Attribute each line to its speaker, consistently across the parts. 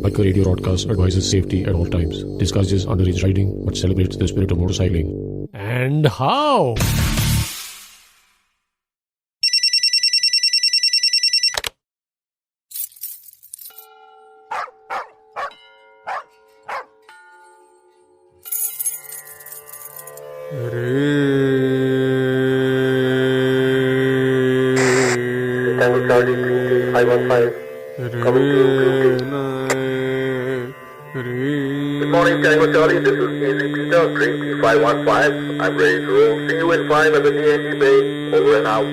Speaker 1: Biker Radio Broadcast advises safety at all times. Discourages underage riding but celebrates the spirit of motorcycling. And how?
Speaker 2: Tango Charlie, Green 515. Coming to Green. Good morning, Tango Charlie. This is Easy Peter, Green 515. I'm ready to roll. See you in 5 at the DNG Bay. Over and out.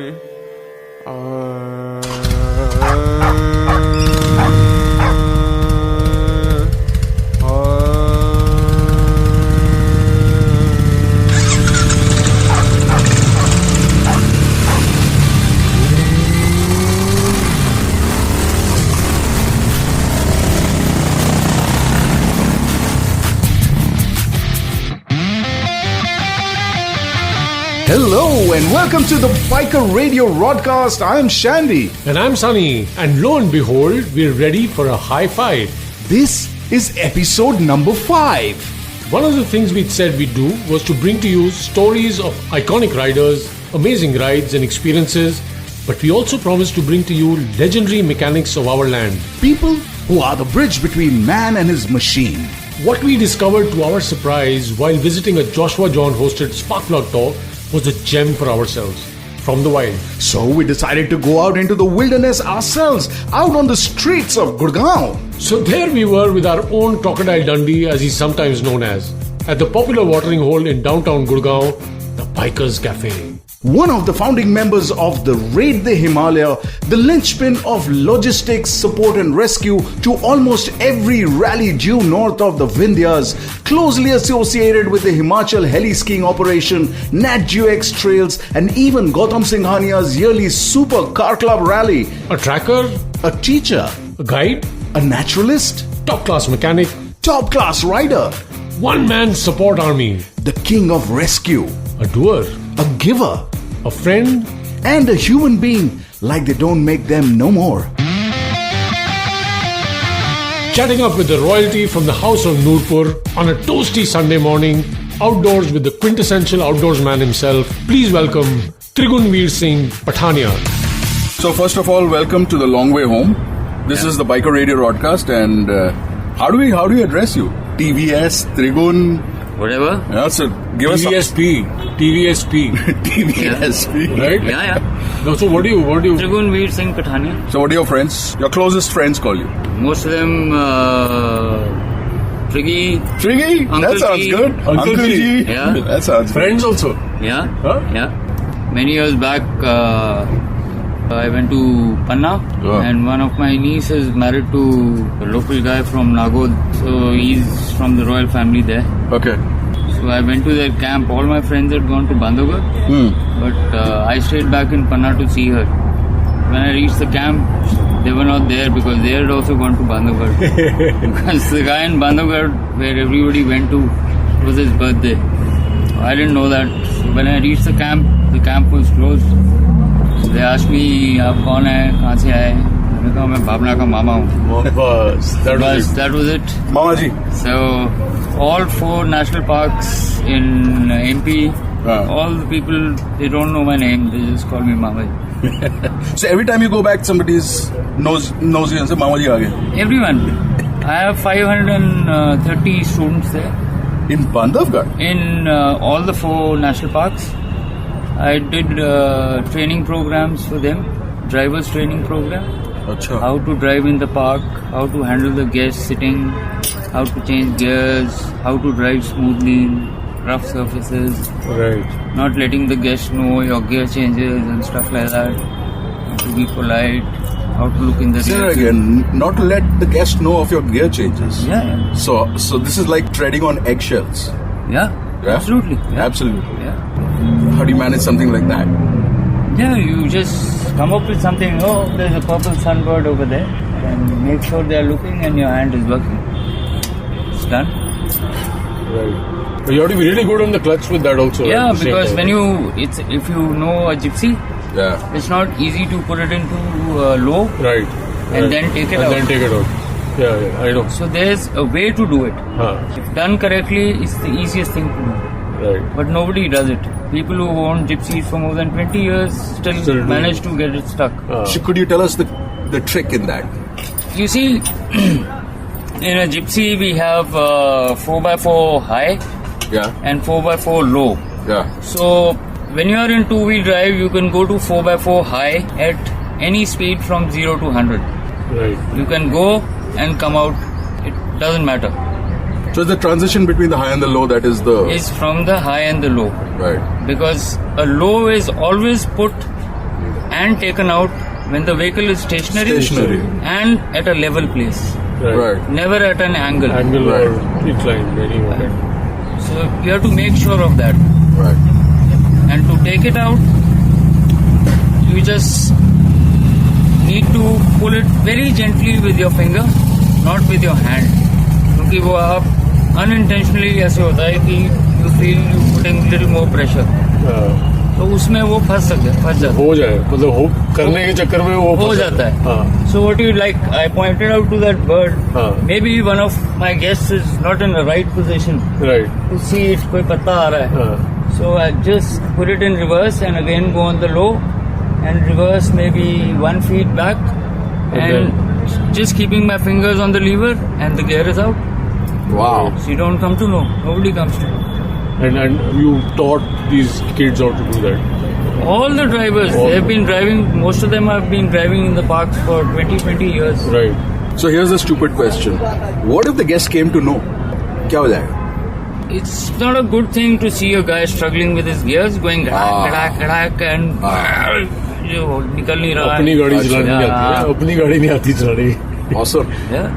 Speaker 3: Hello and welcome to the Biker Radio Broadcast. I am Shandy.
Speaker 1: And I'm Sunny. And lo and behold, we're ready for a high five.
Speaker 3: This is episode number 5.
Speaker 1: One of the things we said we'd do was to bring to you stories of iconic riders, amazing rides and experiences, but we also promised to bring to you legendary mechanics of our land.
Speaker 3: People who are the bridge between man and his machine.
Speaker 1: What we discovered to our surprise while visiting a Joshua John hosted Sparkplug tour was a gem for ourselves, from the wild.
Speaker 3: So we decided to go out into the wilderness ourselves, out on the streets of Gurgaon.
Speaker 1: So there we were with our own Crocodile Dundee, as he's sometimes known as, at the popular watering hole in downtown Gurgaon, the Bikers Cafe.
Speaker 3: One of the founding members of the Raid the Himalaya, the linchpin of logistics, support and rescue to almost every rally due north of the Vindhyas, closely associated with the Himachal heli skiing operation, Nat Geo X Trails and even Gautam Singhania's yearly Super Car Club rally.
Speaker 1: A tracker,
Speaker 3: A teacher,
Speaker 1: a guide,
Speaker 3: a naturalist,
Speaker 1: top-class mechanic,
Speaker 3: top-class rider,
Speaker 1: one-man support army,
Speaker 3: the king of rescue,
Speaker 1: a doer,
Speaker 3: a giver,
Speaker 1: a friend,
Speaker 3: and a human being like they don't make them no more.
Speaker 1: chatting up with the royalty from the house of Noorpur on a toasty Sunday morning, outdoors with the quintessential outdoorsman himself. Please welcome Trigunveer Singh Pathania.
Speaker 4: So first of all, welcome to the long way home. This is the Biker Radio Broadcast, and how do we address you? TVS, Trigun,
Speaker 5: whatever.
Speaker 4: yeah. So give us
Speaker 1: TVSP,
Speaker 4: TVSP,
Speaker 1: right?
Speaker 5: Yeah.
Speaker 1: No, so what do you?
Speaker 5: Trigunveer Singh Pathania.
Speaker 4: So what do your friends, your closest friends, call you?
Speaker 5: Most of them, Triggy.
Speaker 4: Triggy?
Speaker 5: Uncle
Speaker 4: That sounds
Speaker 5: G.
Speaker 4: good.
Speaker 1: Uncle G.
Speaker 5: Yeah.
Speaker 4: That sounds good.
Speaker 1: Friends also.
Speaker 5: Yeah.
Speaker 1: Huh?
Speaker 5: Yeah. Many years back, I went to Panna, and one of my niece is married to a local guy from Nagod, so he's from the royal family there.
Speaker 4: Okay.
Speaker 5: So I went to their camp. All my friends had gone to Bandhavgarh, but I stayed back in Panna to see her. When I reached the camp, they were not there because they had also gone to Bandhavgarh. Because the guy in Bandhavgarh, where everybody went to, was his birthday. I didn't know that. So when I reached the camp was closed. So they asked me, "Aap kaun hai? Kahan se aaye?" मैंने कहा मैं भावना का मामा हूँ. That was it.
Speaker 4: Mama ji.
Speaker 5: So all 4 national parks in MP, all the people, they don't know my name, they just call me Mama ji.
Speaker 4: So every time you go back, somebody's knows you and say, Mama ji aa gaye.
Speaker 5: Everyone. I have 530 students there
Speaker 4: In Bandhavgarh?
Speaker 5: in all the 4 national parks. I did training programs for them, driver's training program.
Speaker 4: Achha.
Speaker 5: How to drive in the park, how to handle the guests sitting, how to change gears, how to drive smoothly in rough surfaces,
Speaker 1: Right.
Speaker 5: not letting the guests know your gear changes and stuff like that, how to be polite, how to look in the
Speaker 4: Say
Speaker 5: rear
Speaker 4: that
Speaker 5: view.
Speaker 4: again. Not to let the guest know of your gear changes.
Speaker 5: Yeah,
Speaker 4: So this is like treading on eggshells.
Speaker 5: yeah,
Speaker 4: Yeah?
Speaker 5: absolutely. Yeah.
Speaker 4: Absolutely.
Speaker 5: Yeah.
Speaker 4: How do you manage something like that?
Speaker 5: Yeah, you just come up with something. Oh, there's a purple sunbird over there, and make sure they're looking and your hand is working. It's done.
Speaker 1: Right. But you have to be really good on the clutch with that also.
Speaker 5: Yeah,
Speaker 1: right? At the same
Speaker 5: because
Speaker 1: time.
Speaker 5: if you know a gypsy,
Speaker 4: Yeah.
Speaker 5: it's not easy to put it into low
Speaker 1: Right.
Speaker 5: and then take it out.
Speaker 1: And then take it out. Yeah, I know.
Speaker 5: So there's a way to do it. If done correctly, it's the easiest thing to do.
Speaker 1: Right.
Speaker 5: But nobody does it. People who own gypsies for more than 20 years still
Speaker 1: do
Speaker 5: manage to get it stuck.
Speaker 4: So could you tell us the trick in that?
Speaker 5: You see, in a gypsy we have 4x4 high
Speaker 4: Yeah.
Speaker 5: and 4x4 low.
Speaker 4: Yeah.
Speaker 5: So when you are in two-wheel drive, you can go to 4x4 high at any speed from 0 to 100.
Speaker 1: Right.
Speaker 5: You can go and come out. It doesn't matter.
Speaker 4: So the transition between the high and the low, that is the...
Speaker 5: It's from the high and the low.
Speaker 4: Right.
Speaker 5: Because a low is always put and taken out when the vehicle is stationary,
Speaker 4: Stationary.
Speaker 5: and at a level place.
Speaker 4: Right.
Speaker 5: Never at an angle.
Speaker 1: Angle
Speaker 4: Right.
Speaker 1: or incline anyway.
Speaker 5: So you have to make sure of that.
Speaker 4: Right.
Speaker 5: And to take it out, you just need to pull it very gently with your finger, not with your hand. क्योंकि वो आप unintentionally ऐसे होता है कि you feel you putting little more pressure. तो उसमें वो फंस जाता है.
Speaker 1: हो जाए मतलब हो करने के चक्कर में वो
Speaker 5: हो
Speaker 1: फंस
Speaker 5: जाता है.
Speaker 1: हाँ.
Speaker 5: So what you like? I pointed out to that bird.
Speaker 1: हाँ.
Speaker 5: Maybe one of my guests is not in the right position
Speaker 1: Right.
Speaker 5: to see it. कोई पत्ता आ रहा है.
Speaker 1: हाँ.
Speaker 5: So I just put it in reverse and again go on the low and reverse maybe 1 feet back and just keeping my fingers on the lever and the gear is out.
Speaker 4: Wow.
Speaker 5: So you don't come to know. Nobody comes to know.
Speaker 1: And you taught these kids how to do that.
Speaker 5: All the drivers, they've been driving, most of them have been driving in the parks for 20 years.
Speaker 1: Right.
Speaker 4: So here's a stupid question. What if the guest came to know? क्या हो जाएगा?
Speaker 5: It's not a good thing to see a guy struggling with his gears going gadak and जो निकल नहीं रहा है.
Speaker 1: अपनी गाड़ी चलानी नहीं आती है. अपनी गाड़ी नहीं आती चलानी.
Speaker 4: Awesome.
Speaker 5: Yeah.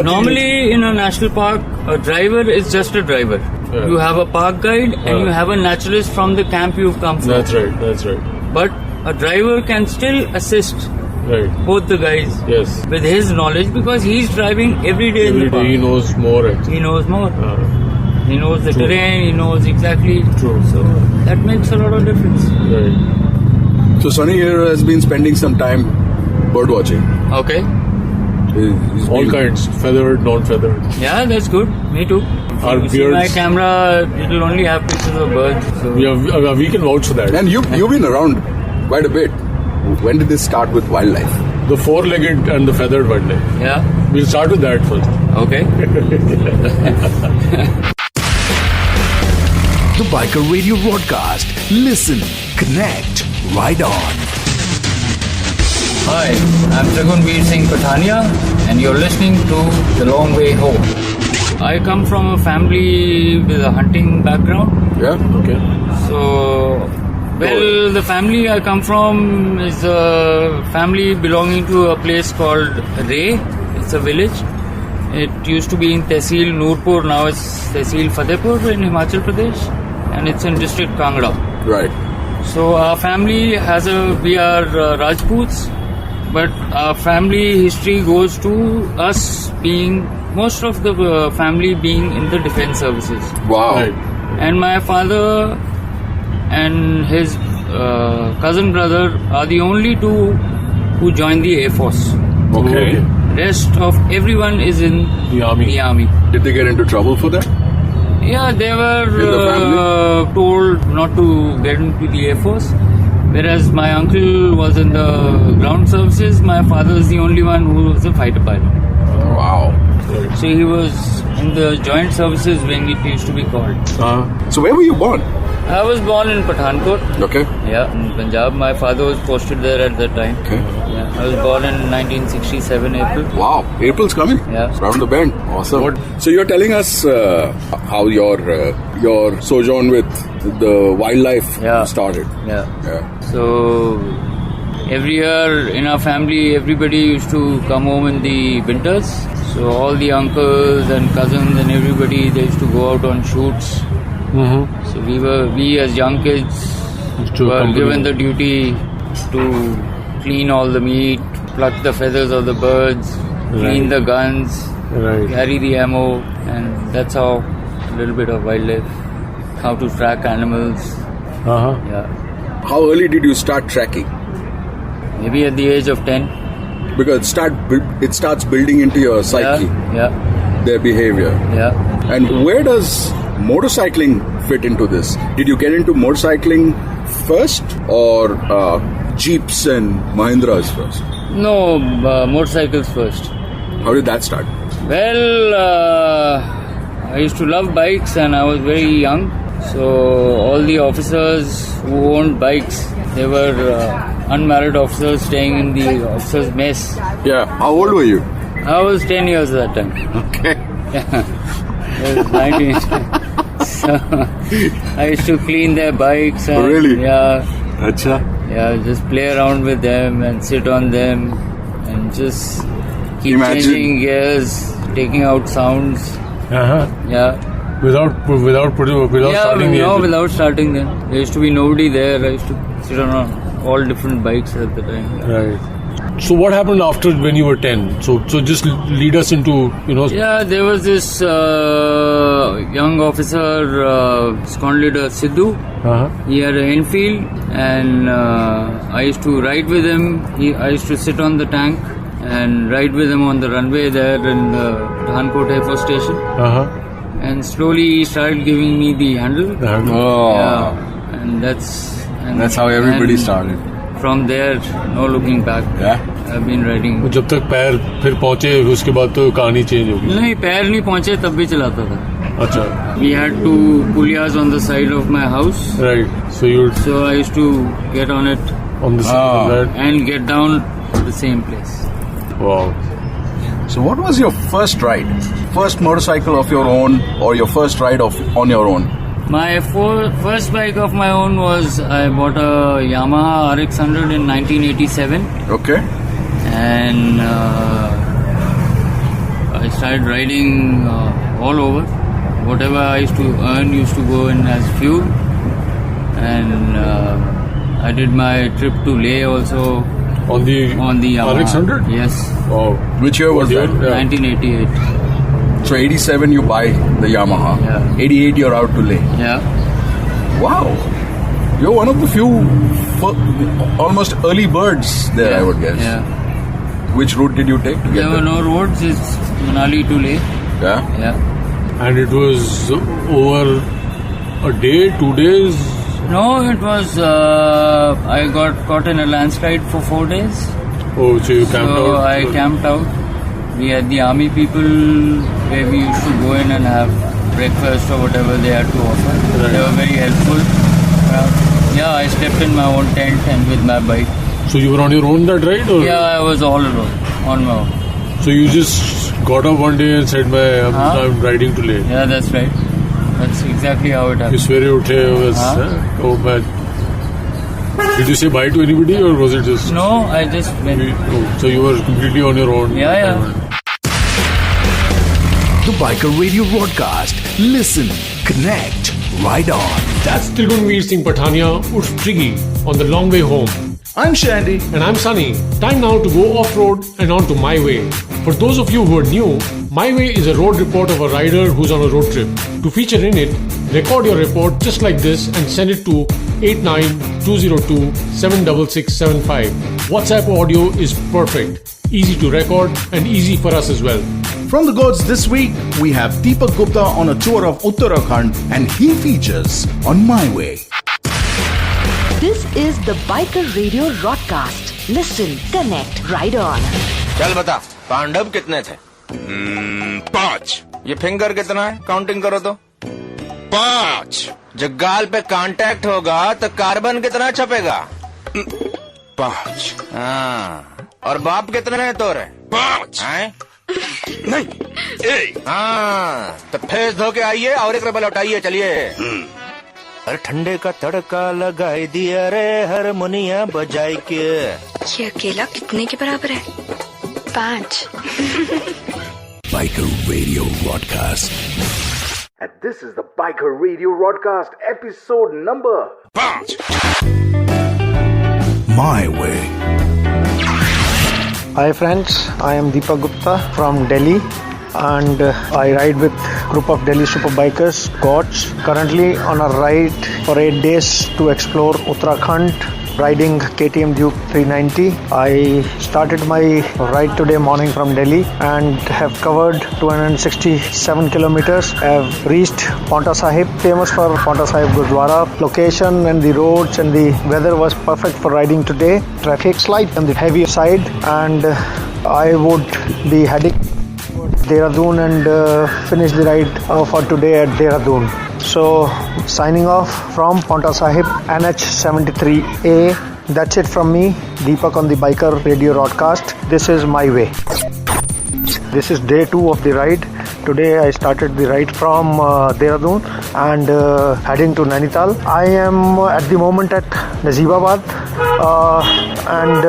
Speaker 5: Normally in a national park, a driver is just a driver.
Speaker 1: Yeah.
Speaker 5: You have a park guide and you have a naturalist from the camp you've come from.
Speaker 1: That's right. That's right.
Speaker 5: But a driver can still assist
Speaker 1: Right.
Speaker 5: both the guys
Speaker 1: Yes.
Speaker 5: with his knowledge because he's driving every day in
Speaker 1: Every
Speaker 5: the park.
Speaker 1: day he knows more actually.
Speaker 5: He knows more.
Speaker 1: Uh,
Speaker 5: He knows the
Speaker 1: True.
Speaker 5: terrain. He knows exactly.
Speaker 1: True.
Speaker 5: So that makes a lot of difference.
Speaker 1: right.
Speaker 4: So Sunny here has been spending some time bird watching.
Speaker 5: Okay.
Speaker 4: He's
Speaker 1: All
Speaker 4: been-
Speaker 1: kinds, feathered, non-feathered.
Speaker 5: Yeah, that's good. Me too.
Speaker 1: Our
Speaker 5: You see my
Speaker 1: beards-
Speaker 5: camera, it'll only have pictures of birds. So
Speaker 1: We can vouch for that.
Speaker 4: And you've been around quite a bit. When did this start with wildlife?
Speaker 1: The four-legged and the feathered wildlife.
Speaker 5: yeah.
Speaker 1: We'll start with that first.
Speaker 5: Okay.
Speaker 3: The Biker Radio broadcast. Listen, connect, ride on.
Speaker 5: Hi, I'm Trigun Veer Singh Pathania, and you're listening to The Long Way Home. I come from a family with a hunting background.
Speaker 4: Yeah.
Speaker 1: Okay.
Speaker 5: So, well, the family I come from is a family belonging to a place called Ray. It's a village. It used to be in Tehsil Noorpur, now it's Tehsil Fatehpur in Himachal Pradesh, and it's in district Kangra.
Speaker 4: Right.
Speaker 5: So our family we are Rajputs, but our family history goes to us being, most of the family being in the defense services.
Speaker 4: Wow.
Speaker 1: Right.
Speaker 5: And my father and his cousin brother are the only two who joined the Air Force.
Speaker 4: Okay.
Speaker 5: Rest of everyone is in
Speaker 1: The army.
Speaker 5: the army.
Speaker 4: Did they get into trouble for that?
Speaker 5: Yeah, they
Speaker 4: In the
Speaker 5: were
Speaker 4: family?
Speaker 5: told not to get into the Air Force. Whereas my uncle was in the ground services, my father is the only one who was a fighter pilot.
Speaker 4: Wow.
Speaker 5: So he was in the joint services when it used to be called.
Speaker 4: So where were you born?
Speaker 5: I was born in Pathankot.
Speaker 4: Okay.
Speaker 5: Yeah, in Punjab. My father was posted there at that time.
Speaker 4: Okay.
Speaker 5: Yeah, I was born in 1967 April.
Speaker 4: Wow. April's coming.
Speaker 5: Yeah.
Speaker 4: Round the bend. Awesome. So you're telling us how your sojourn with the wildlife
Speaker 5: Yeah.
Speaker 4: started.
Speaker 5: Yeah.
Speaker 4: Yeah.
Speaker 5: So every year in our family, everybody used to come home in the winters. So all the uncles and cousins and everybody, they used to go out on shoots. So we as young kids
Speaker 1: to
Speaker 5: were
Speaker 1: accompany.
Speaker 5: given the duty to clean all the meat, pluck the feathers of the birds, clean the guns,
Speaker 1: Right.
Speaker 5: carry the ammo, and that's how a little bit of wildlife, how to track animals.
Speaker 1: Uh-huh.
Speaker 5: Yeah.
Speaker 4: How early did you start tracking?
Speaker 5: Maybe at the age of 10.
Speaker 4: Because it starts building into your psyche,
Speaker 5: Yeah.
Speaker 4: their behavior.
Speaker 5: Yeah.
Speaker 4: And where does motorcycling fit into this? Did you get into motorcycling first or Jeeps and Mahindras first?
Speaker 5: No, motorcycles first.
Speaker 4: How did that start?
Speaker 5: Well, I used to love bikes and I was very young. So all the officers who owned bikes, they were unmarried officers staying in the officers' mess.
Speaker 4: Yeah. How old were you?
Speaker 5: I was 10 years at that time.
Speaker 4: Okay.
Speaker 5: I was 19. So I used to clean their bikes. And,
Speaker 4: Oh, really?
Speaker 5: Yeah.
Speaker 4: Acha.
Speaker 5: Yeah, just play around with them and sit on them and just keep
Speaker 4: Imagine.
Speaker 5: changing gears, taking out sounds.
Speaker 1: Uh-huh.
Speaker 5: Yeah.
Speaker 1: Without starting the engine.
Speaker 5: Without starting them. There used to be nobody there. I used to sit on all different bikes at the time.
Speaker 1: Right. So what happened after when you were 10? So just lead us into,
Speaker 5: Yeah, there was this young officer, squad leader Sidhu.
Speaker 1: Uh-huh.
Speaker 5: He had an Enfield and I used to ride with him. I used to sit on the tank and ride with him on the runway there in the Dhankot Air Force Station.
Speaker 1: Uh-huh.
Speaker 5: And slowly he started giving me the handle.
Speaker 4: Oh.
Speaker 5: Yeah, and that's
Speaker 4: how everybody
Speaker 5: and
Speaker 4: started.
Speaker 5: From there, no looking back.
Speaker 4: Yeah.
Speaker 5: I've been riding.
Speaker 1: जब तक पैर फिर पहुंचे उसके बाद तो कहानी change होगी.
Speaker 5: नहीं, पैर नहीं पहुंचे तब भी चलाता था.
Speaker 1: अच्छा.
Speaker 5: We had two pulias on the side of my house.
Speaker 1: Right. So you
Speaker 5: So I used to get on it
Speaker 1: on the side of that.
Speaker 5: and get down to the same place.
Speaker 1: Wow.
Speaker 4: So what was your first ride? First motorcycle of your own or your first ride on your own?
Speaker 5: My first bike of my own was I bought a Yamaha RX100 in 1987.
Speaker 4: Okay.
Speaker 5: And I started riding all over. Whatever I used to earn used to go in as fuel. And I did my trip to Leh also
Speaker 1: On the
Speaker 5: Yamaha.
Speaker 1: RX100?
Speaker 5: Yes,
Speaker 1: Wow.
Speaker 4: Which year was that?
Speaker 1: Yeah.
Speaker 5: 1988.
Speaker 4: So 87 you buy the Yamaha.
Speaker 5: Yeah.
Speaker 4: 88 you're out to Leh.
Speaker 5: Yeah.
Speaker 4: Wow. You're one of the few almost early birds there, I would guess.
Speaker 5: Yeah.
Speaker 4: Which route did you take to
Speaker 5: There
Speaker 4: get
Speaker 5: were
Speaker 4: there?
Speaker 5: no roads. It's Manali to Leh.
Speaker 4: Yeah.
Speaker 5: Yeah.
Speaker 1: And it was over a day, 2 days?
Speaker 5: No, it was. I got caught in a landslide for 4 days.
Speaker 1: Oh, so you camped
Speaker 5: So
Speaker 1: out?
Speaker 5: I camped out. We had the army people where we used to go in and have breakfast or whatever they had to offer.
Speaker 1: Right.
Speaker 5: They were very helpful. Yeah, I slept in my own tent and with my bike.
Speaker 1: So you were on your own that ride? Or?
Speaker 5: Yeah, I was all alone on my own.
Speaker 1: So you just got up one day and said, I'm riding to Leh.
Speaker 5: Yeah, that's right. That's exactly how it
Speaker 1: You
Speaker 5: happened.
Speaker 1: swear you was, oh man. Did you say bye to anybody or was it just...
Speaker 5: No, I just went.
Speaker 1: Oh, so you were completely on your own?
Speaker 5: Yeah.
Speaker 3: The Biker Radio broadcast. Listen, connect, ride on.
Speaker 1: That's Trigunveer Singh Pathania, Urf Triggy, on the long way home.
Speaker 3: I'm Shandy.
Speaker 1: And I'm Sunny. Time now to go off-road and on to My Way. For those of you who are new, My Way is a road report of a rider who's on a road trip. To feature in it, record your report just like this and send it to 89202-76675. WhatsApp audio is perfect, easy to record and easy for us as well.
Speaker 3: From the gods this week, we have Deepak Gupta on a tour of Uttarakhand and he features on My Way.
Speaker 6: This is the Biker Radio Broadcast. Listen, connect, ride on.
Speaker 7: चल बता पांडव कितने थे? 5। ये finger कितना है? Counting करो तो। 5। जब गाल पे कांटेक्ट होगा तो कार्बन कितना छपेगा? 5। हाँ। और बाप कितने हैं तोरे? 5। हैं? नहीं, 1। हाँ, तो फेस धो के आइए और एक रबल उठाइए, चलिए। अरे ठंडे का तड़का लगाई दिया रे हारमोनिया बजाई के।
Speaker 8: ये अकेला कितने के बराबर है? 5।
Speaker 3: Biker Radio Broadcast. And this is the Biker Radio Broadcast episode number
Speaker 7: 5।
Speaker 3: My Way.
Speaker 9: Hi friends, I am Deepak Gupta from Delhi and I ride with group of Delhi super bikers, Gods. Currently on a ride for 8 days to explore Uttarakhand, riding KTM Duke 390. I started my ride today morning from Delhi and have covered 267 kilometers. I have reached Paonta Sahib, famous for Paonta Sahib Gurdwara. Location and the roads and the weather was perfect for riding today. Traffic slight on the heavy side, and I would be heading Dehradun and finish the ride for today at Dehradun. So signing off from Paonta Sahib NH 73A. That's it from me, Deepak on the Biker Radio Broadcast. This is my way. This is day 2 of the ride. Today I started the ride from Dehradun and heading to Nainital. I am at the moment at Nazibabad and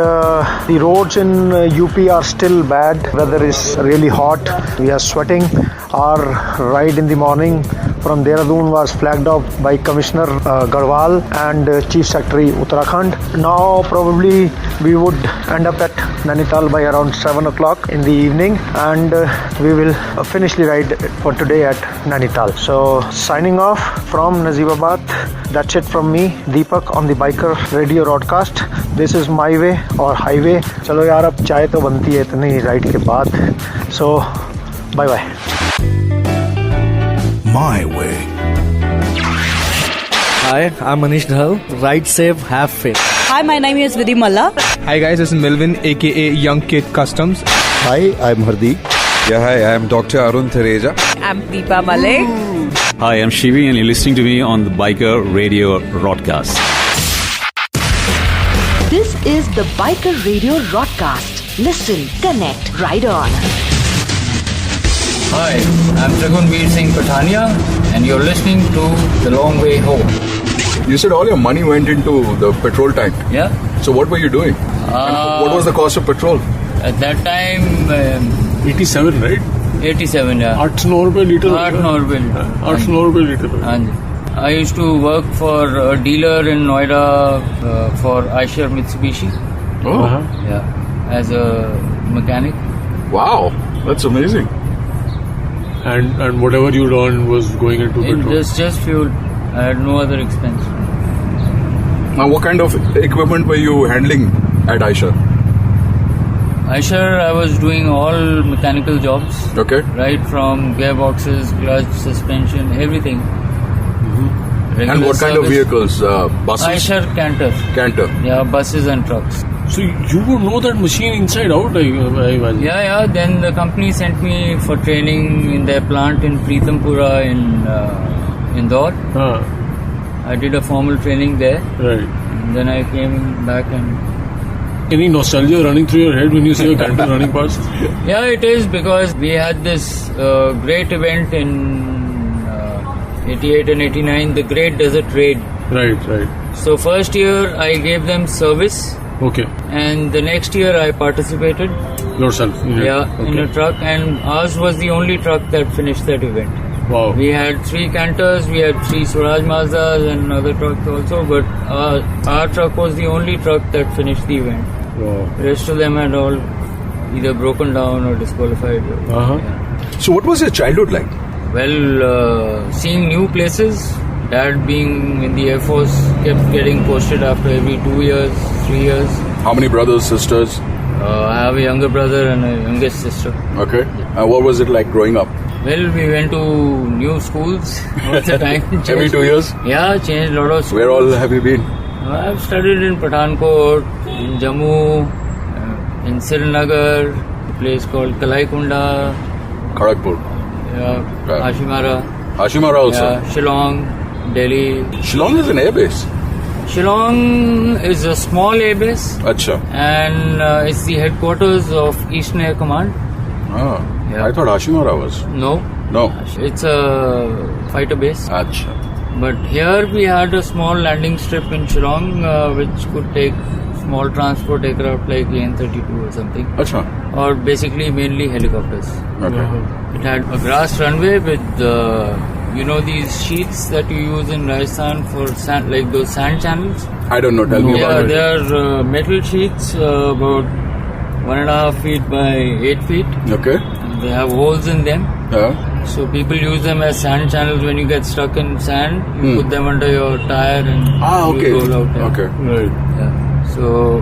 Speaker 9: the roads in UP are still bad. Weather is really hot. We are sweating. Our ride in the morning from Dehradun was flagged off by Commissioner Garhwal and Chief Secretary Uttarakhand. Now probably we would end up at Nainital by around 7 o'clock in the evening, and we will finish the ride for today at Nainital. So signing off from Nazibabad. That's it from me, Deepak on the Biker Radio Broadcast. This is my way or highway. चलो यार अब चाय तो बनती है इतनी ride के बाद. So bye bye.
Speaker 3: My way.
Speaker 10: Hi, I'm Manish Dhal. Ride safe, have faith.
Speaker 11: Hi, my name is Vidhi Malla.
Speaker 12: Hi guys, this is Melvin aka Young Kid Customs.
Speaker 13: Hi, I'm Hardeep.
Speaker 14: Yeah, hi, I'm Dr. Arun Thereja.
Speaker 11: I'm Deepa Malik.
Speaker 15: Hi, I'm Shivi and you're listening to me on the Biker Radio Broadcast.
Speaker 6: This is the Biker Radio Broadcast. Listen, connect, ride on.
Speaker 5: Hi, I'm Dragunveer Singh Pathania and you're listening to The Long Way Home.
Speaker 4: You said all your money went into the petrol tank.
Speaker 5: Yeah.
Speaker 4: So what were you doing? And what was the cost of petrol?
Speaker 5: At that time...
Speaker 1: 87, right?
Speaker 5: 87, yeah.
Speaker 1: 800 rupees liter.
Speaker 5: 800 liter.
Speaker 1: 800 rupees liter.
Speaker 5: I used to work for a dealer in Noida for Eicher Mitsubishi.
Speaker 4: Oh.
Speaker 5: Yeah. As a mechanic.
Speaker 4: Wow. That's amazing.
Speaker 1: And whatever you earned was going into petrol?
Speaker 5: It was just fuel. I had no other expense.
Speaker 4: Now, what kind of equipment were you handling at Eicher?
Speaker 5: Eicher, I was doing all mechanical jobs.
Speaker 4: Okay.
Speaker 5: Right from gearboxes, clutch, suspension, everything.
Speaker 4: Mm-hmm. And what kind of vehicles? Buses?
Speaker 5: Eicher Canter.
Speaker 4: Canter.
Speaker 5: Yeah, buses and trucks.
Speaker 1: So you would know that machine inside out, I imagine.
Speaker 5: Yeah. Then the company sent me for training in their plant in Pritampura in Indore. I did a formal training there.
Speaker 1: Right.
Speaker 5: And then I came back and...
Speaker 1: Any nostalgia running through your head when you see a Canter running past?
Speaker 5: Yeah, it is, because we had this great event in 88 and 89, the Great Desert Raid.
Speaker 1: Right.
Speaker 5: So first year I gave them service.
Speaker 1: Okay.
Speaker 5: And the next year I participated.
Speaker 1: Yourself?
Speaker 5: In a truck, and ours was the only truck that finished that event.
Speaker 1: Wow.
Speaker 5: We had 3 Canters, we had 3 Swaraj Mazdas and other trucks also, but our truck was the only truck that finished the event.
Speaker 1: Wow.
Speaker 5: The rest of them had all either broken down or disqualified.
Speaker 4: Yeah. So what was your childhood like?
Speaker 5: Well, seeing new places. Dad being in the Air Force kept getting posted after every 2 years, 3 years.
Speaker 4: How many brothers, sisters?
Speaker 5: I have a younger brother and a youngest sister.
Speaker 4: Okay. And what was it like growing up?
Speaker 5: Well, we went to new schools all the time.
Speaker 4: Every 2 years?
Speaker 5: Yeah, changed a lot of schools.
Speaker 4: Where all have you been?
Speaker 5: I've studied in Pathankot, in Jammu, in Srinagar, a place called Kalaikunda.
Speaker 4: Kharagpur.
Speaker 5: Yeah,
Speaker 4: Right.
Speaker 5: Ashimara.
Speaker 4: Ashimara also?
Speaker 5: Yeah, Shillong, Delhi.
Speaker 4: Shillong is an airbase?
Speaker 5: Shillong is a small airbase.
Speaker 4: Acha.
Speaker 5: And it's the headquarters of Eastern Air Command.
Speaker 4: Ah,
Speaker 5: Yeah.
Speaker 4: I thought Ashimara was.
Speaker 5: No. It's a fighter base.
Speaker 4: Acha.
Speaker 5: But here we had a small landing strip in Shillong which could take small transport aircraft like AN-32 or something.
Speaker 4: Acha.
Speaker 5: Or basically mainly helicopters.
Speaker 4: Okay.
Speaker 5: It had a grass runway with these sheets that you use in Rajasthan for sand, like those sand channels.
Speaker 4: I don't know, tell me about it.
Speaker 5: Yeah, they are metal sheets about 1.5 feet by 8 feet.
Speaker 4: Okay.
Speaker 5: They have holes in them.
Speaker 4: Yeah.
Speaker 5: So people use them as sand channels. When you get stuck in sand, you put them under your tire and
Speaker 4: okay.
Speaker 5: you roll out there.
Speaker 4: Okay.
Speaker 1: Right.
Speaker 5: Yeah. So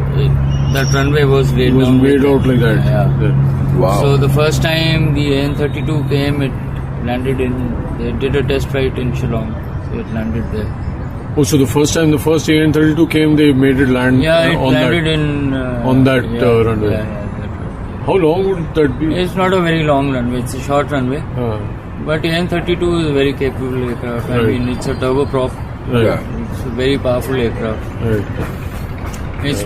Speaker 5: that runway was laid
Speaker 1: It was
Speaker 5: down.
Speaker 1: made out like that.
Speaker 5: Yeah.
Speaker 4: Wow.
Speaker 5: So the first time the AN-32 came, it landed they did a test flight in Shillong. So it landed there.
Speaker 1: Oh, so the first time the first AN-32 came, they made it land
Speaker 5: Yeah, it
Speaker 1: on
Speaker 5: landed
Speaker 1: that,
Speaker 5: in...
Speaker 1: on that runway.
Speaker 5: Yeah, that runway.
Speaker 1: How long would that be?
Speaker 5: It's not a very long runway, it's a short runway. But AN-32 is a very capable aircraft. I mean, it's a turboprop. It's a very powerful aircraft. It's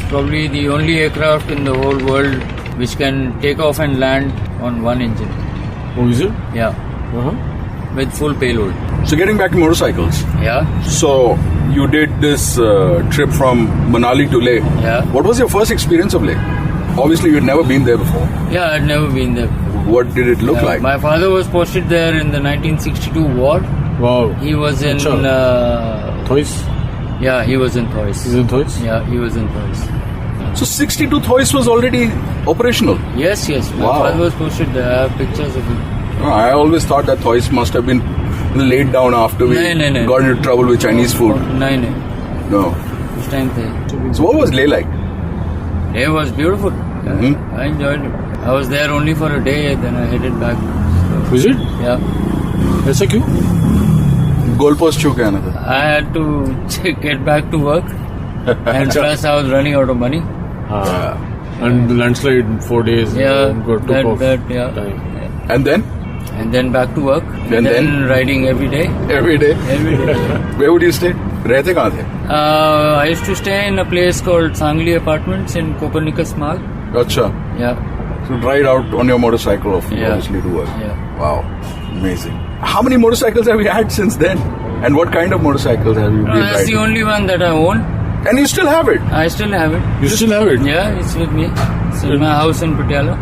Speaker 5: probably the only aircraft in the whole world which can take off and land on one engine.
Speaker 1: Oh, is it?
Speaker 5: Yeah. With full payload.
Speaker 4: So getting back to motorcycles.
Speaker 5: Yeah.
Speaker 4: So you did this trip from Manali to Leh.
Speaker 5: Yeah.
Speaker 4: What was your first experience of Leh? Obviously, you'd never been there before.
Speaker 5: Yeah, I'd never been there.
Speaker 4: What did it look like?
Speaker 5: My father was posted there in the 1962 war.
Speaker 1: Wow.
Speaker 5: He was in...
Speaker 1: Thois?
Speaker 5: Yeah, he was in Thois.
Speaker 1: He's in Thois?
Speaker 5: Yeah, he was in Thois.
Speaker 4: So 62 Thois was already operational?
Speaker 5: Yes. My father was posted there. I have pictures of him.
Speaker 4: I always thought that Thois must have been laid down after we
Speaker 5: No.
Speaker 4: got into trouble with Chinese food.
Speaker 5: No. This time there.
Speaker 4: So what was Leh like?
Speaker 5: Leh was beautiful. I enjoyed it. I was there only for a day, then I headed back.
Speaker 1: Was it?
Speaker 5: Yeah.
Speaker 1: ऐसा क्यों?
Speaker 4: Goalpost छू के आना था.
Speaker 5: I had to get back to work. And plus I was running out of money.
Speaker 1: And the landslide in 4 days. Took off.
Speaker 4: And then?
Speaker 5: And then back to work.
Speaker 4: And then
Speaker 5: riding every day.
Speaker 4: Every day?
Speaker 5: Every day.
Speaker 4: Where would you stay? रहते कहाँ थे?
Speaker 5: I used to stay in a place called Sangli Apartments in Copernicus Mall.
Speaker 4: अच्छा.
Speaker 5: Yeah.
Speaker 4: So ride out on your motorcycle obviously to work.
Speaker 5: Yeah.
Speaker 4: Wow. Amazing. How many motorcycles have you had since then? And what kind of motorcycles have you been riding?
Speaker 5: That's the only one that I own.
Speaker 4: And you still have it?
Speaker 5: I still have it.
Speaker 1: You still have it?
Speaker 5: Yeah, it's with me. It's in my house in Patiala.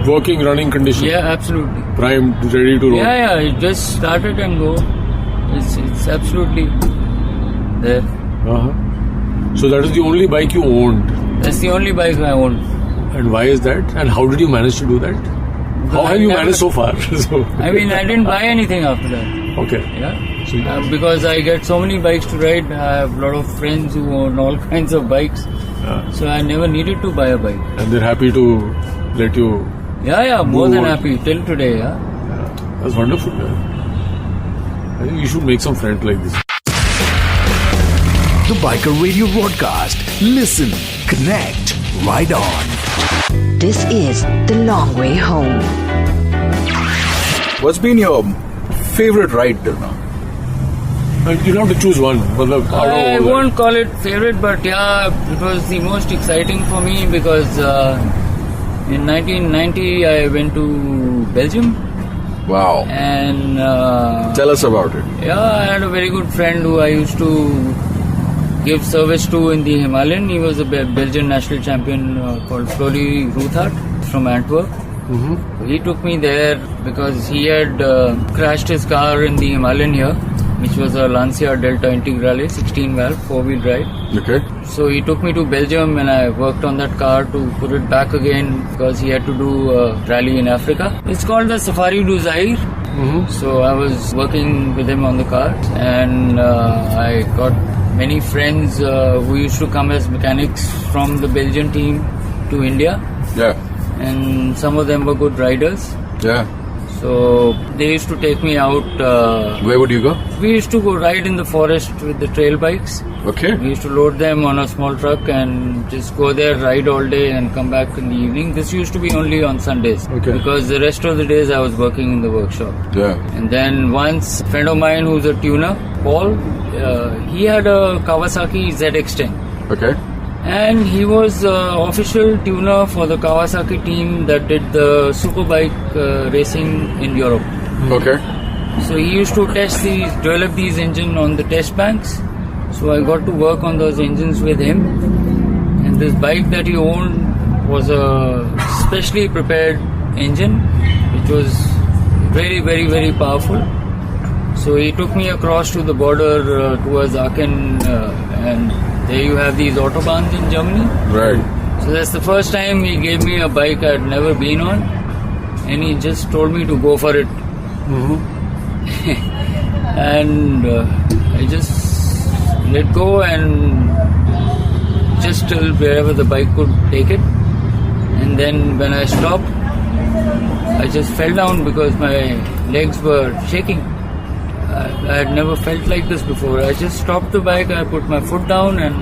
Speaker 1: Working, running condition?
Speaker 5: Yeah, absolutely.
Speaker 1: Primed, ready to roll?
Speaker 5: Yeah, it just started and go. It's absolutely there.
Speaker 1: So that is the only bike you owned?
Speaker 5: That's the only bike I own.
Speaker 1: And why is that? And how did you manage to do that? How have you managed so far?
Speaker 5: I mean, I didn't buy anything after that.
Speaker 1: Okay.
Speaker 5: Yeah. So, because I get so many bikes to ride, I have a lot of friends who own all kinds of bikes. So I never needed to buy a bike.
Speaker 1: And they're happy to let you...
Speaker 5: Yeah, more than happy till today. Yeah.
Speaker 1: That's wonderful. I think you should make some friends like this.
Speaker 3: The Biker Radio broadcast. Listen, connect, ride on.
Speaker 6: This is The Long Way Home.
Speaker 4: What's been your favorite ride till now?
Speaker 1: You have to choose one.
Speaker 5: I won't call it favorite, but yeah, it was the most exciting for me because in 1990 I went to Belgium.
Speaker 4: Wow.
Speaker 5: And
Speaker 4: tell us about it.
Speaker 5: Yeah, I had a very good friend who I used to give service to in the Himalayan. He was a Belgian national champion called Flory Roethart from Antwerp. He took me there because he had crashed his car in the Himalayan here, which was a Lancia Delta Integrale 16 valve 4-wheel drive.
Speaker 4: Okay.
Speaker 5: So he took me to Belgium and I worked on that car to put it back again because he had to do a rally in Africa. It's called the Safari du Zaire. So I was working with him on the car and I got many friends who used to come as mechanics from the Belgian team to India.
Speaker 4: Yeah.
Speaker 5: And some of them were good riders.
Speaker 4: Yeah.
Speaker 5: So they used to take me out.
Speaker 4: Where would you go?
Speaker 5: We used to go ride in the forest with the trail bikes.
Speaker 4: Okay.
Speaker 5: We used to load them on a small truck and just go there, ride all day and come back in the evening. This used to be only on Sundays.
Speaker 1: Okay.
Speaker 5: Because the rest of the days I was working in the workshop.
Speaker 4: Yeah.
Speaker 5: And then once, a friend of mine who's a tuner, Paul, he had a Kawasaki ZX-10.
Speaker 4: Okay.
Speaker 5: And he was official tuner for the Kawasaki team that did the superbike racing in Europe.
Speaker 4: Okay.
Speaker 5: So he used to develop these engines on the test banks. So I got to work on those engines with him. And this bike that he owned was a specially prepared engine, which was very, very, very powerful. So he took me across to the border towards Aachen and there you have these autobahns in Germany.
Speaker 4: Right.
Speaker 5: So that's the first time he gave me a bike I'd never been on. And he just told me to go for it. And I just let go and just till wherever the bike could take it. And then when I stopped, I just fell down because my legs were shaking. I had never felt like this before. I just stopped the bike, I put my foot down and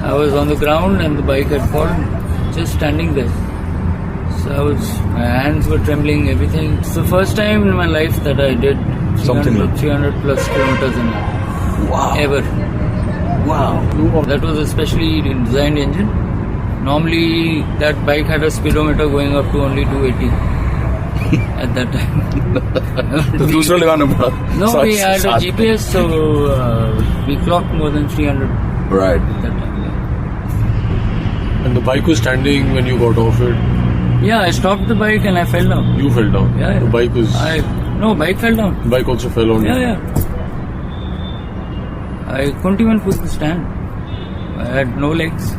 Speaker 5: I was on the ground and the bike had fallen, just standing there. So my hands were trembling, everything. It's the first time in my life that I did 300 plus kilometers an hour.
Speaker 3: Wow.
Speaker 5: Ever.
Speaker 3: Wow.
Speaker 5: That was a specially designed engine. Normally that bike had a speedometer going up to only 280. At that time. No, we had a GPS, so we clocked more than 300.
Speaker 4: Right.
Speaker 5: At that time.
Speaker 1: And the bike was standing when you got off it.
Speaker 5: Yeah, I stopped the bike and I fell down.
Speaker 1: You fell down.
Speaker 5: Yeah.
Speaker 1: The bike was.
Speaker 5: No, bike fell down.
Speaker 1: The bike also fell on you.
Speaker 5: Yeah. I couldn't even put the stand. I had no legs.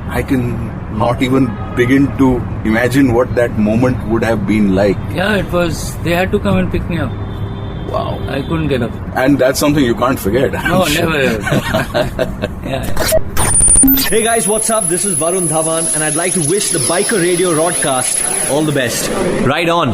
Speaker 4: I can not even begin to imagine what that moment would have been like.
Speaker 5: Yeah, it was. They had to come and pick me up.
Speaker 4: Wow.
Speaker 5: I couldn't get up.
Speaker 4: And that's something you can't forget.
Speaker 5: No, never. Yeah.
Speaker 10: Hey guys, what's up? This is Varun Dhawan and I'd like to wish the Biker Radio Rodcast all the best. Ride on.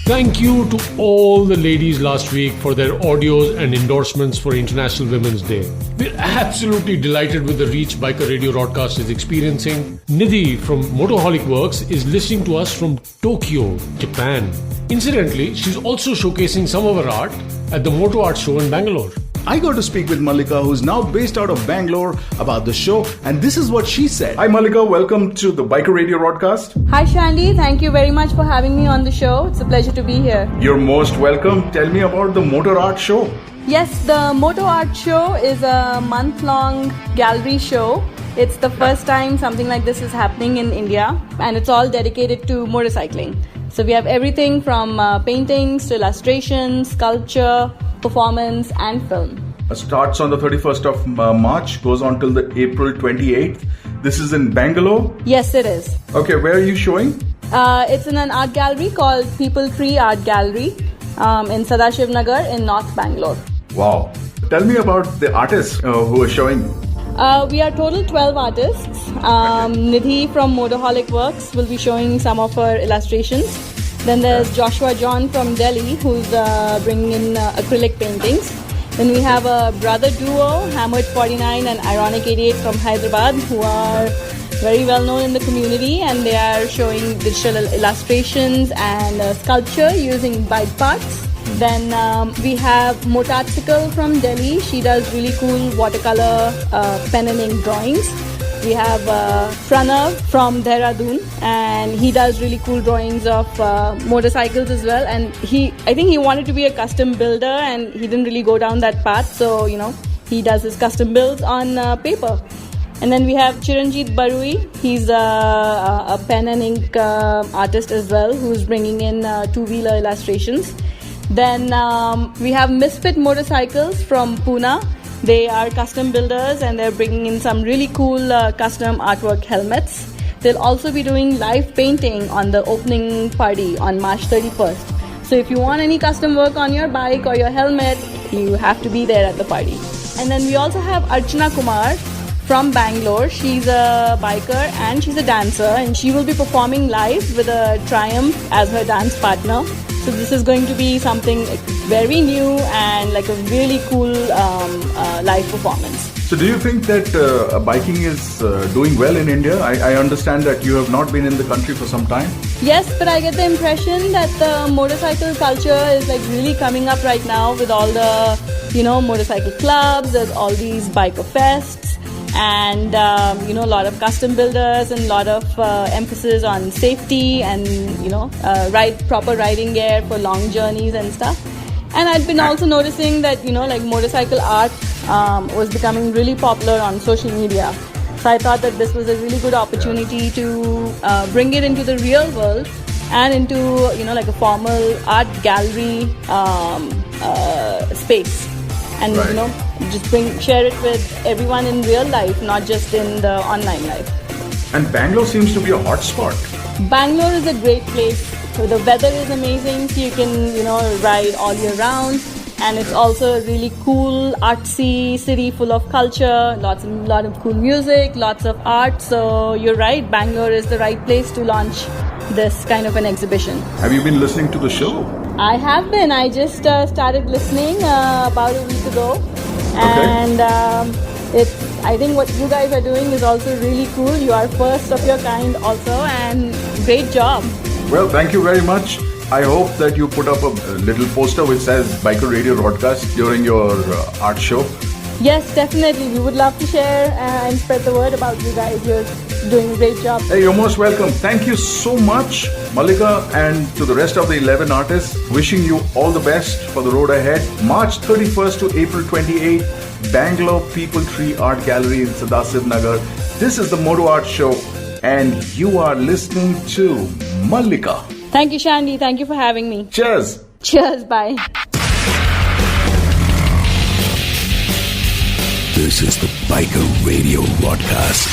Speaker 1: Thank you to all the ladies last week for their audios and endorsements for International Women's Day. We're absolutely delighted with the reach Biker Radio Broadcast is experiencing. Nidhi from Motoholic Works is listening to us from Tokyo, Japan. Incidentally, she's also showcasing some of her art at the Moto Art Show in Bangalore.
Speaker 3: I got to speak with Mallika, who's now based out of Bangalore, about the show, and this is what she said. Hi Mallika, welcome to the Biker Radio Broadcast.
Speaker 16: Hi Shandy, thank you very much for having me on the show. It's a pleasure to be here.
Speaker 3: You're most welcome. Tell me about the Motor Art Show.
Speaker 16: Yes, the Moto Art Show is a month-long gallery show. It's the first time something like this is happening in India, and it's all dedicated to motorcycling. So we have everything from paintings to illustrations, sculpture, performance and film.
Speaker 3: Starts on the 31st of March, goes on till the April 28th. This is in Bangalore?
Speaker 16: Yes, it is.
Speaker 3: Okay, where are you showing?
Speaker 16: It's in an art gallery called People Tree Art Gallery in Sadashiv Nagar in North Bangalore.
Speaker 3: Wow. Tell me about the artists who are showing.
Speaker 16: We are total 12 artists. Nidhi from Motoholic Works will be showing some of her illustrations. Then there's Joshua John from Delhi, who's bringing in acrylic paintings. Then we have a brother duo, Hammered 49 and Ironic 88 from Hyderabad, who are very well known in the community, and they are showing digital illustrations and sculpture using bike parts. Then we have Motatsicle from Delhi. She does really cool watercolor pen and ink drawings. We have Pranav from Dehradun, and he does really cool drawings of motorcycles as well. And I think he wanted to be a custom builder, and he didn't really go down that path. So, he does his custom builds on paper. And then we have Chiranjit Barui. He's a pen and ink artist as well, who's bringing in two-wheeler illustrations. Then we have Misfit Motorcycles from Pune. They are custom builders and they're bringing in some really cool custom artwork helmets. They'll also be doing live painting on the opening party on March 31st. So if you want any custom work on your bike or your helmet, you have to be there at the party. And then we also have Archana Kumar from Bangalore. She's a biker and she's a dancer, and she will be performing live with a Triumph as her dance partner. So this is going to be something very new and like a really cool live performance.
Speaker 3: So do you think that biking is doing well in India? I understand that you have not been in the country for some time.
Speaker 16: Yes, but I get the impression that the motorcycle culture is like really coming up right now with all the, motorcycle clubs. There's all these biker fests. And a lot of custom builders and a lot of emphasis on safety and proper riding gear for long journeys and stuff. And I've been also noticing that motorcycle art was becoming really popular on social media. So I thought that this was a really good opportunity to bring it into the real world and into a formal art gallery space. And just share it with everyone in real life, not just in the online life.
Speaker 3: And Bangalore seems to be a hot spot.
Speaker 16: Bangalore is a great place. So the weather is amazing, so you can ride all year round. and it's also a really cool, artsy city full of culture, lot of cool music, lots of art. So you're right, Bangalore is the right place to launch this kind of an exhibition.
Speaker 4: Have you been listening to the show?
Speaker 16: I have been. I just started listening about a week ago, and I think what you guys are doing is also really cool. You are first of your kind also, and great job.
Speaker 4: Well, thank you very much. I hope that you put up a little poster which says Biker Radio Broadcast during your art show.
Speaker 16: Yes, definitely. We would love to share and spread the word about you guys. You're doing a great job.
Speaker 4: Hey, you're most welcome. Thank you so much, Mallika, and to the rest of the 11 artists. Wishing you all the best for the road ahead. March 31st to April 28th, Bangalore People Tree Art Gallery in Sadasiv Nagar. This is the Moto Art Show, and you are listening to Mallika.
Speaker 16: Thank you, Shandy. Thank you for having me.
Speaker 4: Cheers.
Speaker 16: Cheers. Bye.
Speaker 3: This is the Biker Radio Broadcast.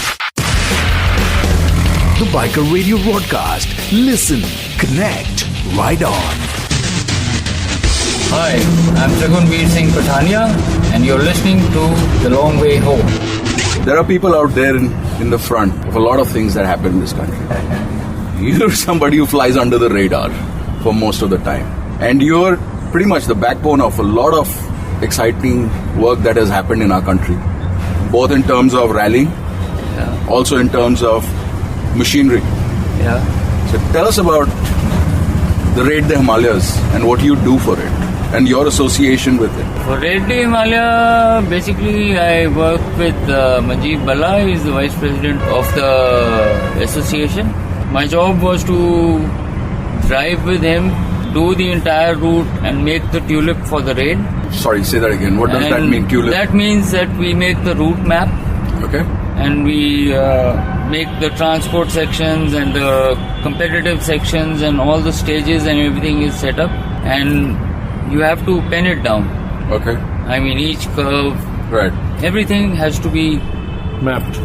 Speaker 3: The Biker Radio Broadcast. Listen, connect, ride on.
Speaker 5: Hi, I'm Dragunveer Singh Patania, and you're listening to The Long Way Home.
Speaker 4: There are people out there in the front of a lot of things that happen in this country. You're somebody who flies under the radar for most of the time. And you're pretty much the backbone of a lot of exciting work that has happened in our country. Both in terms of rallying, also in terms of machinery.
Speaker 5: Yeah.
Speaker 4: So tell us about the Raid the Himalayas and what you do for it and your association with it.
Speaker 5: For Raid the Himalaya, basically I work with Majib Bala, who is the Vice President of the association. My job was to drive with him, do the entire route and make the tulip for the raid.
Speaker 4: Sorry, say that again. What does that mean, tulip?
Speaker 5: That means that we make the route map.
Speaker 4: Okay.
Speaker 5: And we make the transport sections and the competitive sections and all the stages and everything is set up. And you have to pen it down.
Speaker 4: Okay.
Speaker 5: I mean, each curve.
Speaker 4: Right.
Speaker 5: Everything has to be
Speaker 1: mapped.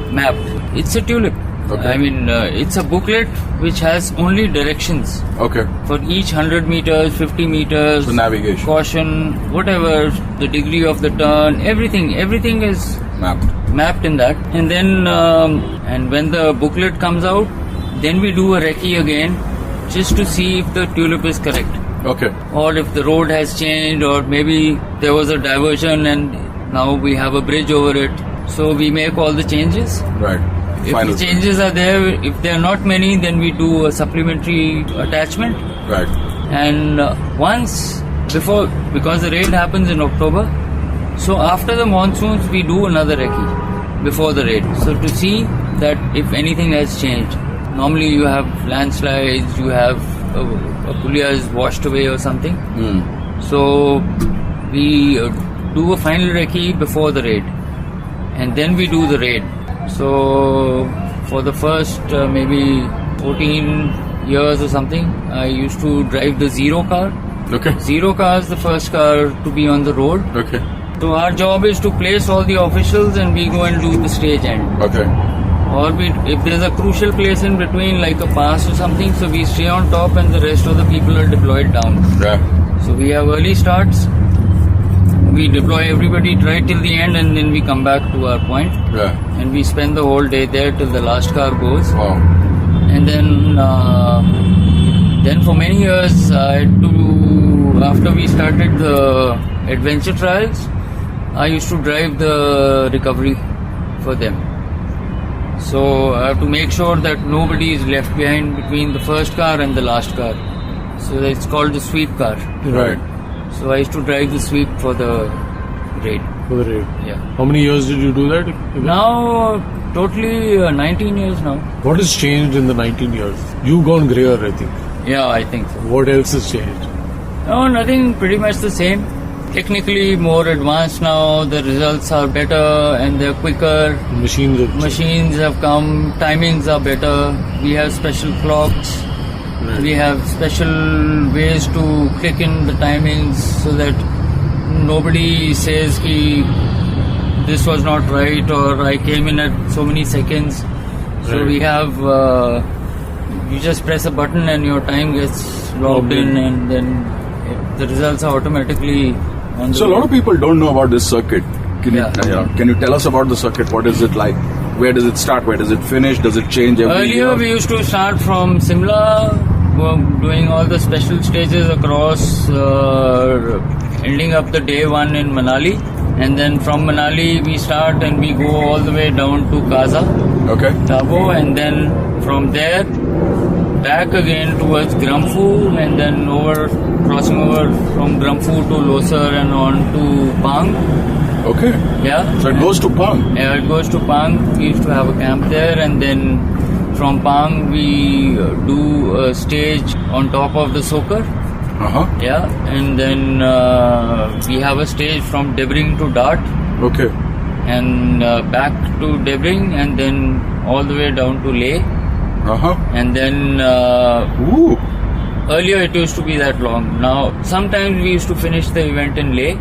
Speaker 5: It's a tulip.
Speaker 4: Okay.
Speaker 5: I mean, it's a booklet which has only directions.
Speaker 4: Okay.
Speaker 5: For each 100 meters, 50 meters.
Speaker 4: The navigation.
Speaker 5: Caution, whatever, the degree of the turn, everything is mapped in that. And then, and when the booklet comes out, then we do a recce again, just to see if the tulip is correct.
Speaker 4: Okay.
Speaker 5: Or if the road has changed, or maybe there was a diversion and now we have a bridge over it. So we make all the changes.
Speaker 4: Right.
Speaker 5: If the changes are there, if there are not many, then we do a supplementary attachment.
Speaker 4: Right.
Speaker 5: And once before, because the raid happens in October, so after the monsoons we do another recce before the raid. So to see that if anything has changed. Normally you have landslides, you have a pulia is washed away or something. So we do a final recce before the raid, and then we do the raid. So for the first maybe 14 years or something, I used to drive the Zero car.
Speaker 4: Okay.
Speaker 5: Zero car is the first car to be on the road.
Speaker 4: Okay.
Speaker 5: So our job is to place all the officials and we go and do the stage end.
Speaker 4: Okay.
Speaker 5: Or if there's a crucial place in between, like a pass or something, so we stay on top and the rest of the people are deployed down.
Speaker 4: Yeah.
Speaker 5: So we have early starts. We deploy everybody right till the end and then we come back to our point.
Speaker 4: Yeah.
Speaker 5: And we spend the whole day there till the last car goes.
Speaker 4: Wow.
Speaker 5: And then for many years, after we started the adventure trials, I used to drive the recovery for them. So I have to make sure that nobody is left behind between the first car and the last car. So it's called the sweep car.
Speaker 4: Right.
Speaker 5: So I used to drive the sweep for the raid.
Speaker 1: For the raid.
Speaker 5: Yeah.
Speaker 1: How many years did you do that?
Speaker 5: Now, totally 19 years now.
Speaker 1: What has changed in the 19 years? You've gone grayer, I think.
Speaker 5: Yeah, I think so.
Speaker 1: What else has changed?
Speaker 5: No, nothing, pretty much the same. Technically more advanced now, the results are better and they're quicker. Machines have come, timings are better. We have special clocks. Right. We have special ways to click in the timings so that nobody says ki this was not right or I came in at so many seconds. So we have, you just press a button and your time gets logged in and then the results are automatically
Speaker 4: So a lot of people don't know about this circuit. Can you tell us about the circuit? What is it like? Where does it start? Where does it finish? Does it change every year?
Speaker 5: Earlier we used to start from Simla, doing all the special stages across, ending up the day one in Manali. And then from Manali we start and we go all the way down to Kaza, Tabo, and then from there back again towards Gramfu, and then crossing over from Gramfu to Losar and on to Pang.
Speaker 4: Okay.
Speaker 5: Yeah.
Speaker 4: So it goes to Pang.
Speaker 5: Yeah, it goes to Pang. We used to have a camp there, and then from Pang we do a stage on top of the Sokar. Yeah, and then we have a stage from Debring to Dart.
Speaker 4: Okay.
Speaker 5: And back to Debring, and then all the way down to Leh. And then earlier it used to be that long. Now sometimes we used to finish the event in Leh.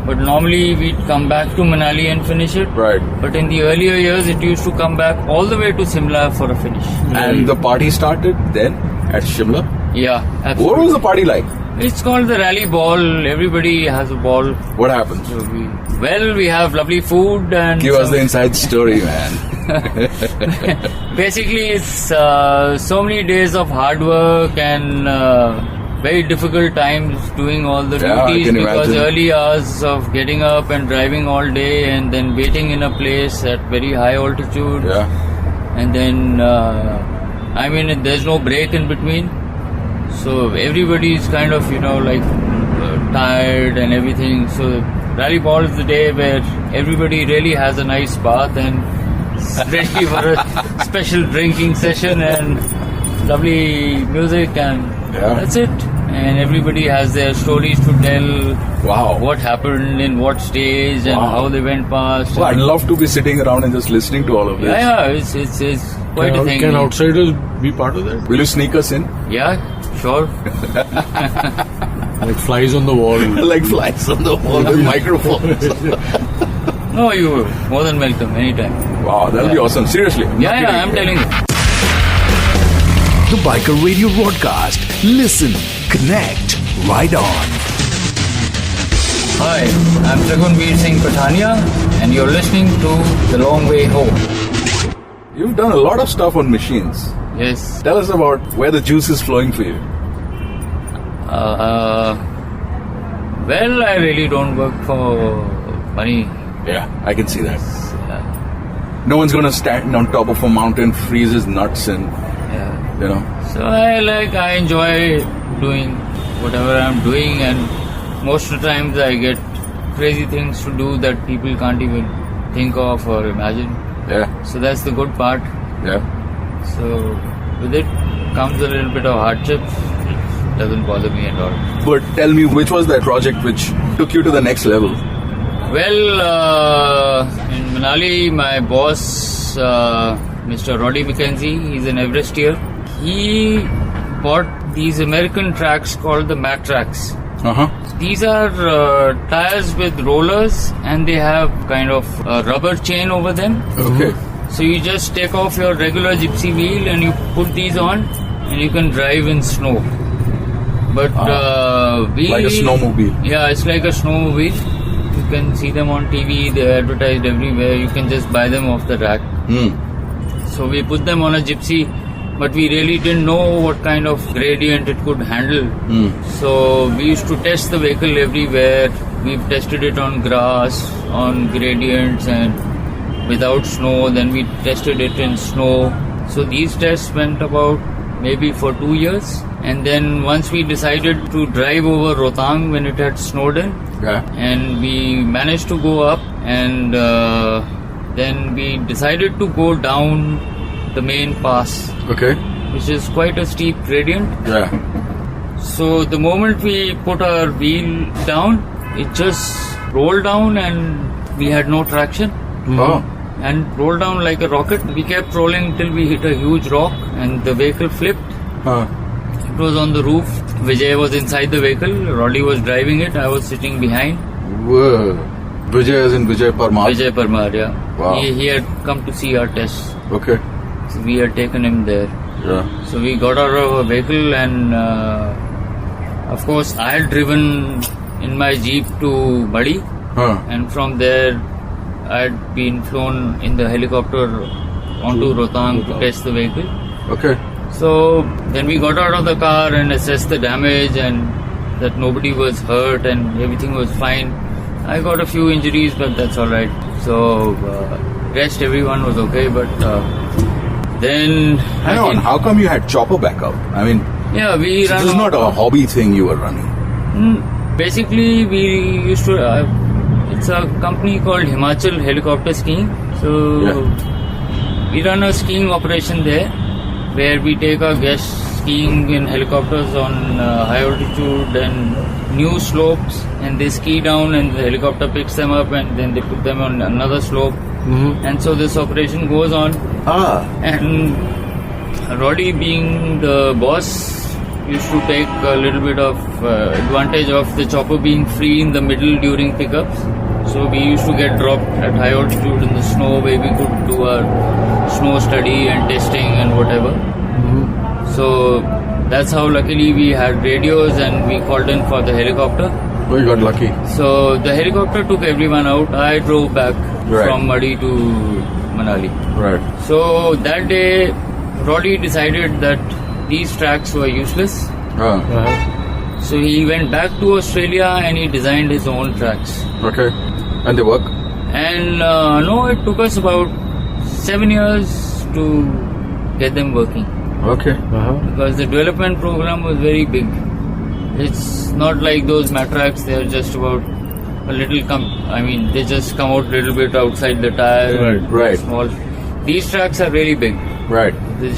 Speaker 5: But normally we'd come back to Manali and finish it.
Speaker 4: Right.
Speaker 5: But in the earlier years, it used to come back all the way to Simla for a finish.
Speaker 4: And the party started then at Shimla?
Speaker 5: Yeah, absolutely.
Speaker 4: What was the party like?
Speaker 5: It's called the Rally Ball. Everybody has a ball.
Speaker 4: What happens?
Speaker 5: So we have lovely food and...
Speaker 4: Give us the inside story, man.
Speaker 5: Basically, it's so many days of hard work and... very difficult times doing all the duties because early hours of getting up and driving all day and then waiting in a place at very high altitude. And then, there's no break in between. So everybody's kind of, tired and everything. So Rally Ball is the day where everybody really has a nice bath and ready for a special drinking session and lovely music and that's it. And everybody has their stories to tell.
Speaker 4: Wow.
Speaker 5: What happened in what stage and how they went past.
Speaker 4: Well, I'd love to be sitting around and just listening to all of this.
Speaker 5: Yeah, it's quite a thing.
Speaker 1: Can outsiders be part of that?
Speaker 4: Will you sneak us in?
Speaker 5: Yeah, sure.
Speaker 1: Like flies on the wall.
Speaker 4: Like flies on the wall with microphones.
Speaker 5: No, you're more than welcome anytime.
Speaker 4: Wow, that'll be awesome. Seriously.
Speaker 5: I'm telling you.
Speaker 3: The Biker Radio broadcast. Listen, connect, ride on.
Speaker 5: Hi, I'm Dragunveer Singh Pathania, and you're listening to The Long Way Home.
Speaker 4: You've done a lot of stuff on machines.
Speaker 5: Yes.
Speaker 4: Tell us about where the juice is flowing for you.
Speaker 5: Well, I really don't work for money.
Speaker 4: Yeah, I can see that. No one's gonna stand on top of a mountain, freeze his nuts and... So
Speaker 5: I enjoy doing whatever I'm doing, and most of the times I get crazy things to do that people can't even think of or imagine. So that's the good part. So with it comes a little bit of hardship. It doesn't bother me at all.
Speaker 4: But tell me, which was that project which took you to the next level?
Speaker 5: Well, in Manali, my boss, Mr. Roddy McKenzie, he's an Everestier. He bought these American tracks called the Mat Tracks. These are tires with rollers, and they have kind of a rubber chain over them. So you just take off your regular gypsy wheel and you put these on, and you can drive in snow. But
Speaker 4: like a snowmobile.
Speaker 5: Yeah, it's like a snowmobile. You can see them on TV, they're advertised everywhere. You can just buy them off the rack. So we put them on a gypsy, but we really didn't know what kind of gradient it could handle. So we used to test the vehicle everywhere. We've tested it on grass, on gradients, and without snow. Then we tested it in snow. So these tests went about maybe for 2 years. And then once we decided to drive over Rohtang when it had snowed in, and we managed to go up, and then we decided to go down the main pass, which is quite a steep gradient. So the moment we put our wheel down, it just rolled down and we had no traction. And rolled down like a rocket. We kept rolling till we hit a huge rock and the vehicle flipped. It was on the roof. Vijay was inside the vehicle. Roddy was driving it. I was sitting behind.
Speaker 4: Whoa. Vijay as in Vijay Parmar?
Speaker 5: Vijay Parmar, yeah.
Speaker 4: Wow.
Speaker 5: He had come to see our tests.
Speaker 4: So
Speaker 5: we had taken him there. So we got out of a vehicle, and of course I had driven in my jeep to Madi, and from there I'd been flown in the helicopter onto Rohtang to test the vehicle.
Speaker 4: Okay.
Speaker 5: So then we got out of the car and assessed the damage and that nobody was hurt and everything was fine. I got a few injuries, but that's all right. So rest everyone was okay, but then
Speaker 4: hang on, how come you had chopper backup? I mean,
Speaker 5: yeah,
Speaker 4: this is not a hobby thing you were running.
Speaker 5: Basically, we used to. It's a company called Himachal Helicopter Skiing. So we run a skiing operation there, where we take our guests skiing in helicopters on high altitude and new slopes, and they ski down, and the helicopter picks them up, and then they put them on another slope. And so this operation goes on. And Roddy, being the boss, used to take a little bit of advantage of the chopper being free in the middle during pickups. So we used to get dropped at high altitude in the snow, where we could do our snow study and testing and whatever. So that's how luckily we had radios and we called in for the helicopter.
Speaker 4: Oh, you got lucky.
Speaker 5: So the helicopter took everyone out. I drove back from Madi to Manali.
Speaker 4: Right.
Speaker 5: So that day, Roddy decided that these tracks were useless. So he went back to Australia and he designed his own tracks.
Speaker 4: Okay. And they work?
Speaker 5: And no, it took us about 7 years to get them working.
Speaker 4: Okay.
Speaker 5: Because the development program was very big. It's not like those Matrax, they're just about a little they just come out a little bit outside the tire.
Speaker 4: Right.
Speaker 5: Small. These tracks are really big.
Speaker 4: Right.
Speaker 5: The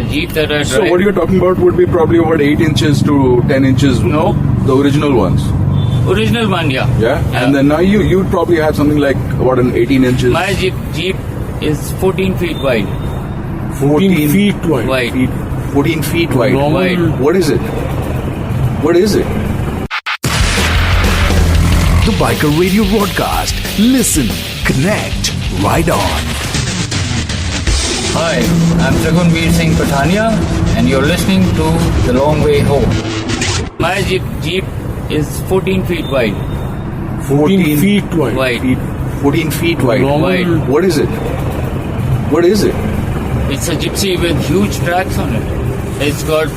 Speaker 5: Jeep that I drive.
Speaker 4: So what you're talking about would be probably about 8 inches to 10 inches.
Speaker 5: No.
Speaker 4: The original ones.
Speaker 5: Original one, yeah.
Speaker 4: And then now you'd probably have something like about an 18 inches.
Speaker 5: My Jeep is 14 feet wide.
Speaker 4: 14
Speaker 1: feet wide.
Speaker 4: 14 feet wide.
Speaker 5: Wide.
Speaker 4: What is it? What is it?
Speaker 3: The Biker Radio broadcast. Listen, connect, ride on.
Speaker 5: Hi, I'm Jagunveer Singh Pathania and you're listening to The Long Way Home. My Jeep is 14 feet wide.
Speaker 4: 14
Speaker 1: feet wide.
Speaker 4: 14 feet wide.
Speaker 5: Wide.
Speaker 4: What is it? What is it?
Speaker 5: It's a Gypsy with huge tracks on it. It's got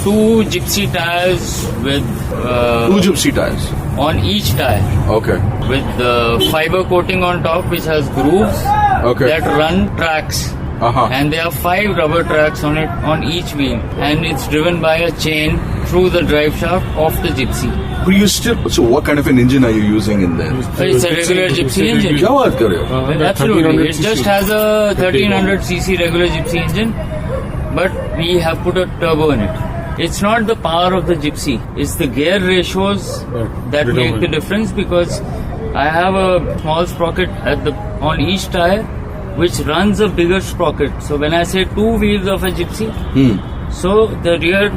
Speaker 5: 2 Gypsy tires with...
Speaker 4: 2 Gypsy tires?
Speaker 5: On each tire.
Speaker 4: Okay.
Speaker 5: With the fiber coating on top, which has grooves that run tracks. And there are 5 rubber tracks on it on each wheel. And it's driven by a chain through the drive shaft of the Gypsy.
Speaker 4: But so what kind of an engine are you using in there?
Speaker 5: It's a regular Gypsy engine. Absolutely. It just has a 1300cc regular Gypsy engine, but we have put a turbo in it. It's not the power of the Gypsy, it's the gear ratios that make the difference, because I have a small sprocket on each tire which runs a bigger sprocket. So when I say 2 wheels of a Gypsy, so the rear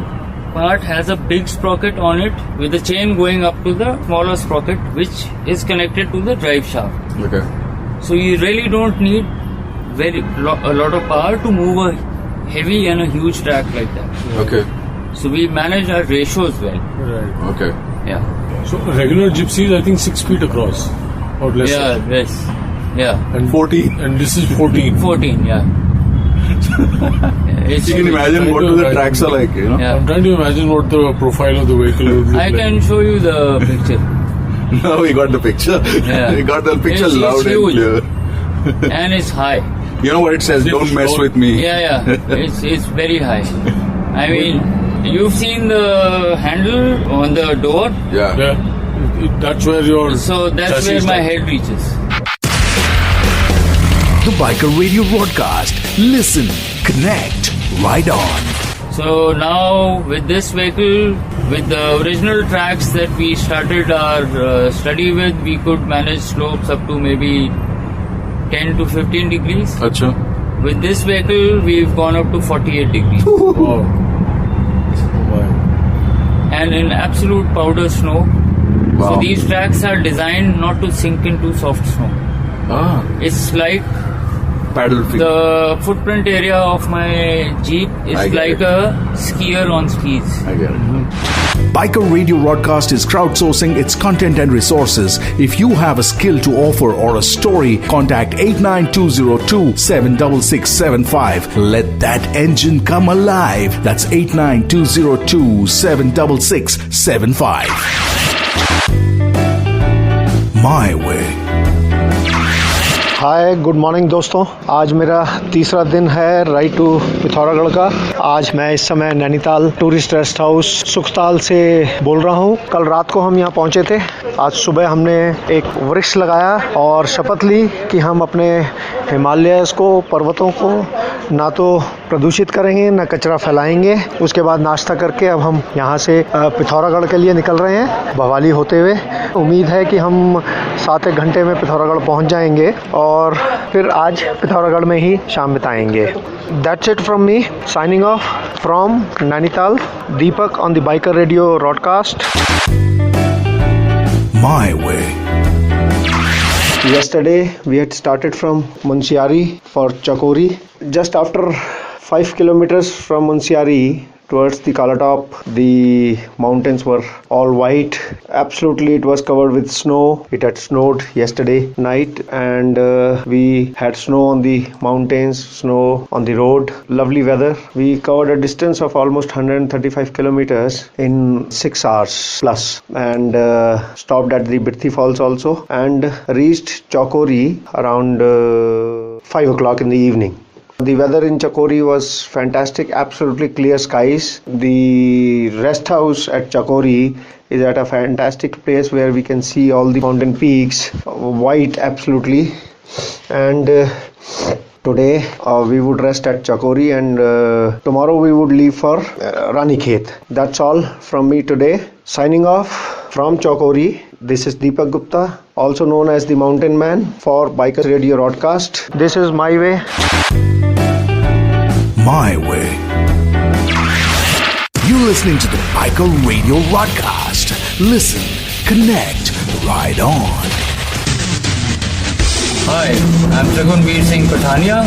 Speaker 5: part has a big sprocket on it with a chain going up to the smaller sprocket which is connected to the drive shaft.
Speaker 4: Okay.
Speaker 5: So you really don't need a lot of power to move a heavy and a huge track like that.
Speaker 4: Okay.
Speaker 5: So we manage our ratios well.
Speaker 1: Right.
Speaker 4: Okay.
Speaker 5: Yeah.
Speaker 1: So regular Gypsy is I think 6 feet across or less.
Speaker 5: Yeah.
Speaker 1: And 14. And this is 14.
Speaker 5: 14, yeah.
Speaker 4: You can imagine what the tracks are like, you know?
Speaker 5: Yeah.
Speaker 1: I'm trying to imagine what the profile of the vehicle would look
Speaker 5: I
Speaker 1: like.
Speaker 5: can show you the picture.
Speaker 4: No, we got the picture.
Speaker 5: Yeah.
Speaker 4: We got the picture
Speaker 5: It's
Speaker 4: loud and
Speaker 5: huge.
Speaker 4: clear.
Speaker 5: And it's high.
Speaker 4: You know what it says? Don't mess with me.
Speaker 5: Yeah. It's very high. I mean, you've seen the handle on the door?
Speaker 4: Yeah.
Speaker 1: That's where your...
Speaker 5: So that's where my head reaches.
Speaker 3: The Biker Radio broadcast. Listen, connect, ride on.
Speaker 5: So now with this vehicle, with the original tracks that we started our study with, we could manage slopes up to maybe 10 to 15 degrees.
Speaker 4: Achha.
Speaker 5: With this vehicle, we've gone up to 48 degrees.
Speaker 1: Wow.
Speaker 5: And in absolute powder snow.
Speaker 4: Wow.
Speaker 5: So these tracks are designed not to sink into soft snow. It's like
Speaker 4: paddle feel?
Speaker 5: The footprint area of my Jeep is like a skier on skis.
Speaker 4: I get it.
Speaker 3: Biker Radio Broadcast is crowdsourcing its content and resources. If you have a skill to offer or a story, contact 89202-76675. Let that engine come alive. That's 89202-76675. My way.
Speaker 9: Hi good morning दोस्तों, आज मेरा तीसरा दिन है ride to Pithoragarh का। आज मैं इस समय Nainital tourist rest house Sukhatal से बोल रहा हूँ। कल रात को हम यहाँ पहुँचे थे। आज सुबह हमने एक वृक्ष लगाया और शपथ ली कि हम अपने हिमालयस को, पर्वतों को ना तो प्रदूषित करेंगे ना कचरा फैलाएंगे। उसके बाद नाश्ता करके अब हम यहाँ से पिथौरागढ़ के लिए निकल रहे हैं भवाली होते हुए। उम्मीद है कि हम 7-1 घंटे में पिथौरागढ़ पहुँच जाएंगे और फिर आज पिथौरागढ़ में ही शाम बिताएंगे। That's it from me. Signing off from Nainital. Deepak on the Biker Radio broadcast.
Speaker 3: My way.
Speaker 9: Yesterday we had started from Munsiari for Chakori. Just after 5 kilometers from Munsiari towards the Kalatop, the mountains were all white. Absolutely, it was covered with snow. It had snowed yesterday night, and we had snow on the mountains, snow on the road. Lovely weather. We covered a distance of almost 135 kilometers in 6 hours plus, and stopped at the Birthi Falls also, and reached Chakori around 5 o'clock in the evening. The weather in Chakori was fantastic, absolutely clear skies. The rest house at Chakori is at a fantastic place where we can see all the mountain peaks, white absolutely. And today we would rest at Chakori, and tomorrow we would leave for Ranikhet. That's all from me today. Signing off from Chakori. This is Deepak Gupta, also known as the Mountain Man, for Biker Radio broadcast. This is My Way.
Speaker 3: My way. You're listening to the Biker Radio broadcast. Listen, connect, ride on.
Speaker 5: Hi, I'm Dragunveer Singh Pathania,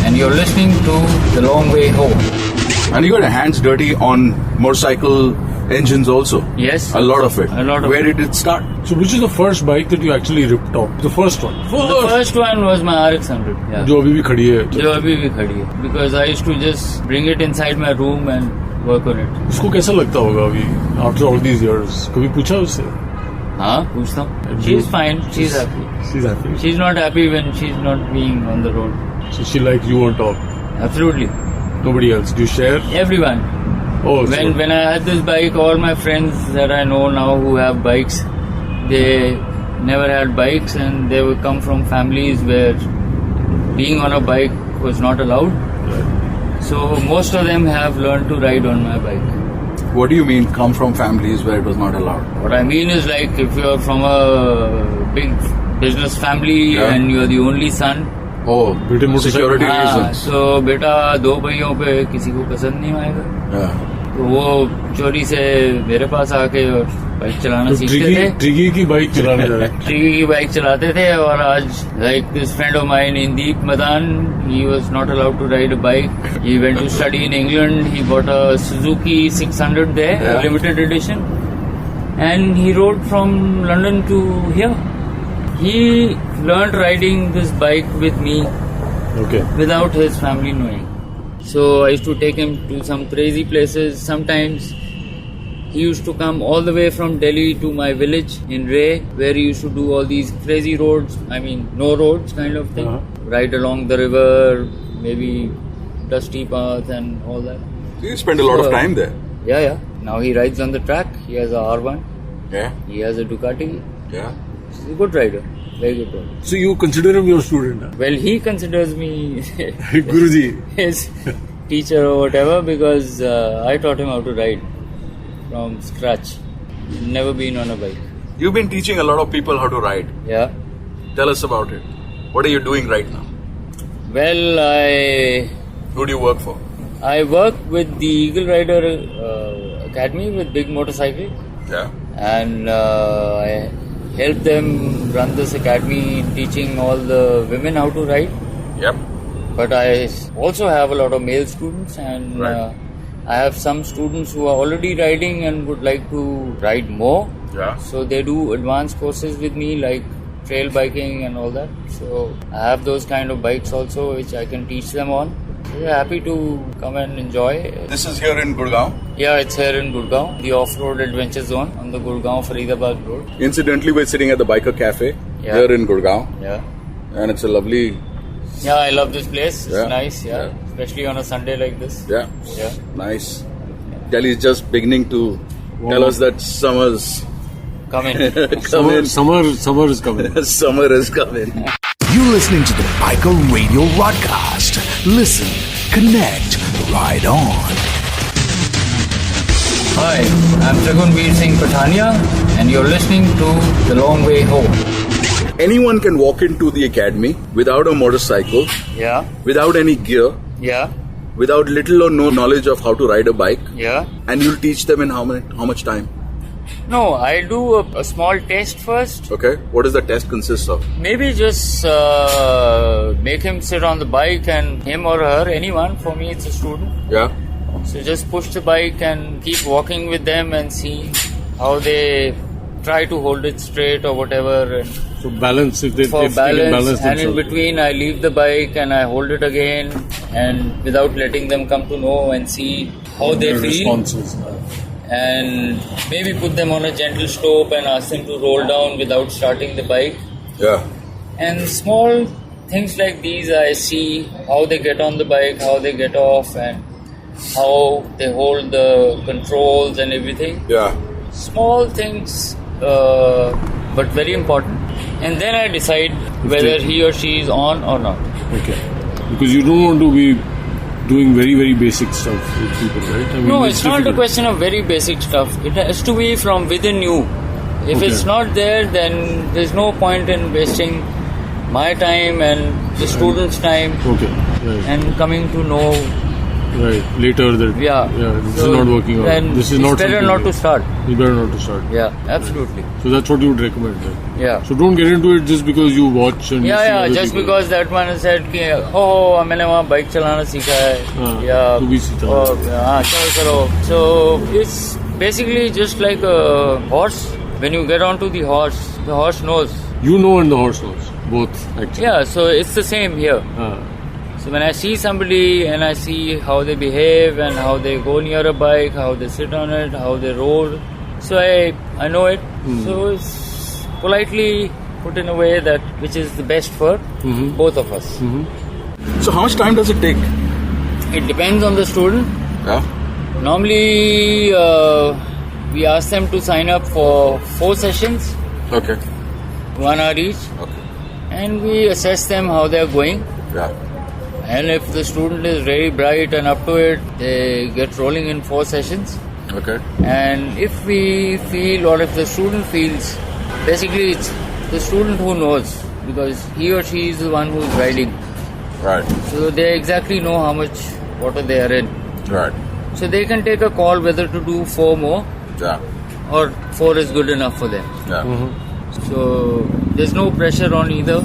Speaker 5: and you're listening to The Long Way Home.
Speaker 4: And you got your hands dirty on motorcycle engines also?
Speaker 5: Yes.
Speaker 4: A lot of it.
Speaker 5: A lot of
Speaker 4: Where
Speaker 5: it.
Speaker 4: did it start?
Speaker 1: So which is the first bike that you actually ripped off? The first one?
Speaker 5: The first one was my RX-100. Yeah.
Speaker 1: जो अभी भी खड़ी है.
Speaker 5: जो अभी भी खड़ी है. Because I used to just bring it inside my room and work on it.
Speaker 1: उसको कैसा लगता होगा अभी? After all these years, कभी पूछा उससे?
Speaker 5: हाँ, पूछता हूँ. She's fine. She's happy.
Speaker 1: She's happy.
Speaker 5: She's not happy when she's not being on the road.
Speaker 1: So she like you on top?
Speaker 5: Absolutely.
Speaker 1: Nobody else? Do you share?
Speaker 5: Everyone.
Speaker 1: Oh,
Speaker 5: when I had this bike, all my friends that I know now who have bikes, they never had bikes, and they would come from families where being on a bike was not allowed. So most of them have learned to ride on my bike.
Speaker 4: What do you mean, come from families where it was not allowed?
Speaker 5: What I mean is, like, if you're from a big business family and you're the only son.
Speaker 4: Oh, security reasons.
Speaker 5: So बेटा 2 पहियों पे किसी को पसंद नहीं आएगा. तो वो चोरी से मेरे पास आके और बाइक चलाना सीखते थे.
Speaker 1: ट्रिगी की बाइक चलाने जा रहे हैं.
Speaker 5: ट्रिगी की बाइक चलाते थे, और आज like this friend of mine, Indeep Madan, he was not allowed to ride a bike. He went to study in England. He bought a Suzuki 600 there, limited edition, and he rode from London to here. He learned riding this bike with me, without his family knowing. So I used to take him to some crazy places. Sometimes he used to come all the way from Delhi to my village in Ray, where he used to do all these crazy roads. I mean, no roads kind of thing. Ride along the river, maybe dusty paths and all that.
Speaker 4: So you spend a lot of time there?
Speaker 5: Yeah. Now he rides on the track. He has a R1.
Speaker 4: Yeah.
Speaker 5: He has a Ducati.
Speaker 4: Yeah.
Speaker 5: He's a good rider. Very good rider.
Speaker 1: So you consider him your student? Huh?
Speaker 5: Well, he considers me
Speaker 1: Guruji.
Speaker 5: his teacher or whatever, because I taught him how to ride from scratch. Never been on a bike.
Speaker 4: You've been teaching a lot of people how to ride.
Speaker 5: Yeah.
Speaker 4: Tell us about it. What are you doing right now?
Speaker 5: Well,
Speaker 4: Who do you work for?
Speaker 5: I work with the Eagle Rider Academy with Big Motorcycle.
Speaker 4: Yeah.
Speaker 5: And I help them run this academy, teaching all the women how to ride.
Speaker 4: Yep.
Speaker 5: But I also have a lot of male students, and I have some students who are already riding and would like to ride more.
Speaker 4: Yeah.
Speaker 5: So they do advanced courses with me, like trail biking and all that. So I have those kind of bikes also, which I can teach them on. So they're happy to come and enjoy.
Speaker 4: This is here in Gurgaon?
Speaker 5: Yeah, it's here in Gurgaon, the off-road adventure zone on the Gurgaon-Faridabad road.
Speaker 4: Incidentally, we're sitting at the Biker Cafe here in Gurgaon.
Speaker 5: Yeah.
Speaker 4: And it's a lovely...
Speaker 5: Yeah, I love this place. It's
Speaker 4: Yeah.
Speaker 5: nice, especially on a Sunday like this.
Speaker 4: Yeah.
Speaker 5: Yeah.
Speaker 4: Nice. Delhi is just beginning to tell us that summer's
Speaker 5: Come in.
Speaker 1: Summer is coming.
Speaker 4: Summer is coming.
Speaker 3: You're listening to the Biker Radio Broadcast. Listen, connect, ride on.
Speaker 5: Hi, I'm Jagunveer Singh Pathania, and you're listening to The Long Way Home.
Speaker 4: Anyone can walk into the academy without a motorcycle,
Speaker 5: Yeah,
Speaker 4: without any gear,
Speaker 5: yeah,
Speaker 4: without little or no knowledge of how to ride a bike,
Speaker 5: yeah.
Speaker 4: and you'll teach them in how much time?
Speaker 5: No, I'll do a small test first.
Speaker 4: Okay, what does the test consist of?
Speaker 5: Maybe just make him sit on the bike, and him or her, anyone, for me it's a student.
Speaker 4: Yeah.
Speaker 5: So just push the bike and keep walking with them and see how they try to hold it straight or whatever. And
Speaker 1: So balance, if they
Speaker 5: for
Speaker 1: can balance
Speaker 5: balance, and in
Speaker 1: themselves.
Speaker 5: between I leave the bike and I hold it again, and without letting them come to know and see how they
Speaker 1: Their
Speaker 5: feel.
Speaker 1: responses.
Speaker 5: And maybe put them on a gentle slope and ask them to roll down without starting the bike.
Speaker 4: Yeah.
Speaker 5: And small things like these, I see how they get on the bike, how they get off, and how they hold the controls and everything.
Speaker 4: Yeah.
Speaker 5: Small things, but very important. And then I decide whether he or she is on or not.
Speaker 1: Okay. Because you don't want to be doing very, very basic stuff with people, right? I mean,
Speaker 5: No, it's not a
Speaker 1: difficult.
Speaker 5: question of very basic stuff. It has to be from within you. If
Speaker 1: Okay.
Speaker 5: it's not there, then there's no point in wasting my time and the students' time
Speaker 1: Okay. Right.
Speaker 5: and coming to know.
Speaker 1: Right. Later that.
Speaker 5: Yeah.
Speaker 1: This
Speaker 5: So
Speaker 1: is not working out.
Speaker 5: then
Speaker 1: This is
Speaker 5: it's
Speaker 1: not.
Speaker 5: better
Speaker 1: something
Speaker 5: not to
Speaker 1: that-
Speaker 5: start.
Speaker 1: It's better not to start.
Speaker 5: Yeah, absolutely.
Speaker 1: So that's what you would recommend. Right?
Speaker 5: Yeah.
Speaker 1: So don't get into it just because you watch and you see
Speaker 5: Yeah,
Speaker 1: other
Speaker 5: just
Speaker 1: people.
Speaker 5: because that one has said कि oh मैंने वहाँ bike चलाना सीखा है या
Speaker 1: तू भी सीखा है।
Speaker 5: हाँ चलो करो. So it's basically just like a horse. When you get onto the horse knows.
Speaker 1: You know and the horse knows. Both actually.
Speaker 5: Yeah, so it's the same here. So when I see somebody and I see how they behave and how they go near a bike, how they sit on it, how they roll, so I know it. So it's politely put in a way that which is the best for both of us.
Speaker 4: So how much time does it take?
Speaker 5: It depends on the student.
Speaker 4: Yeah.
Speaker 5: Normally, we ask them to sign up for 4 sessions,
Speaker 4: Okay.
Speaker 5: 1 hour each,
Speaker 4: Okay.
Speaker 5: and we assess them how they are going.
Speaker 4: Yeah.
Speaker 5: And if the student is very bright and up to it, they get rolling in 4 sessions.
Speaker 4: Okay.
Speaker 5: And if we feel, or if the student feels, basically it's the student who knows, because he or she is the one who is riding.
Speaker 4: Right.
Speaker 5: So they exactly know how much water they are in.
Speaker 4: Right.
Speaker 5: So they can take a call whether to do 4 more
Speaker 4: Yeah.
Speaker 5: or 4 is good enough for them.
Speaker 4: Yeah.
Speaker 5: So there's no pressure on either.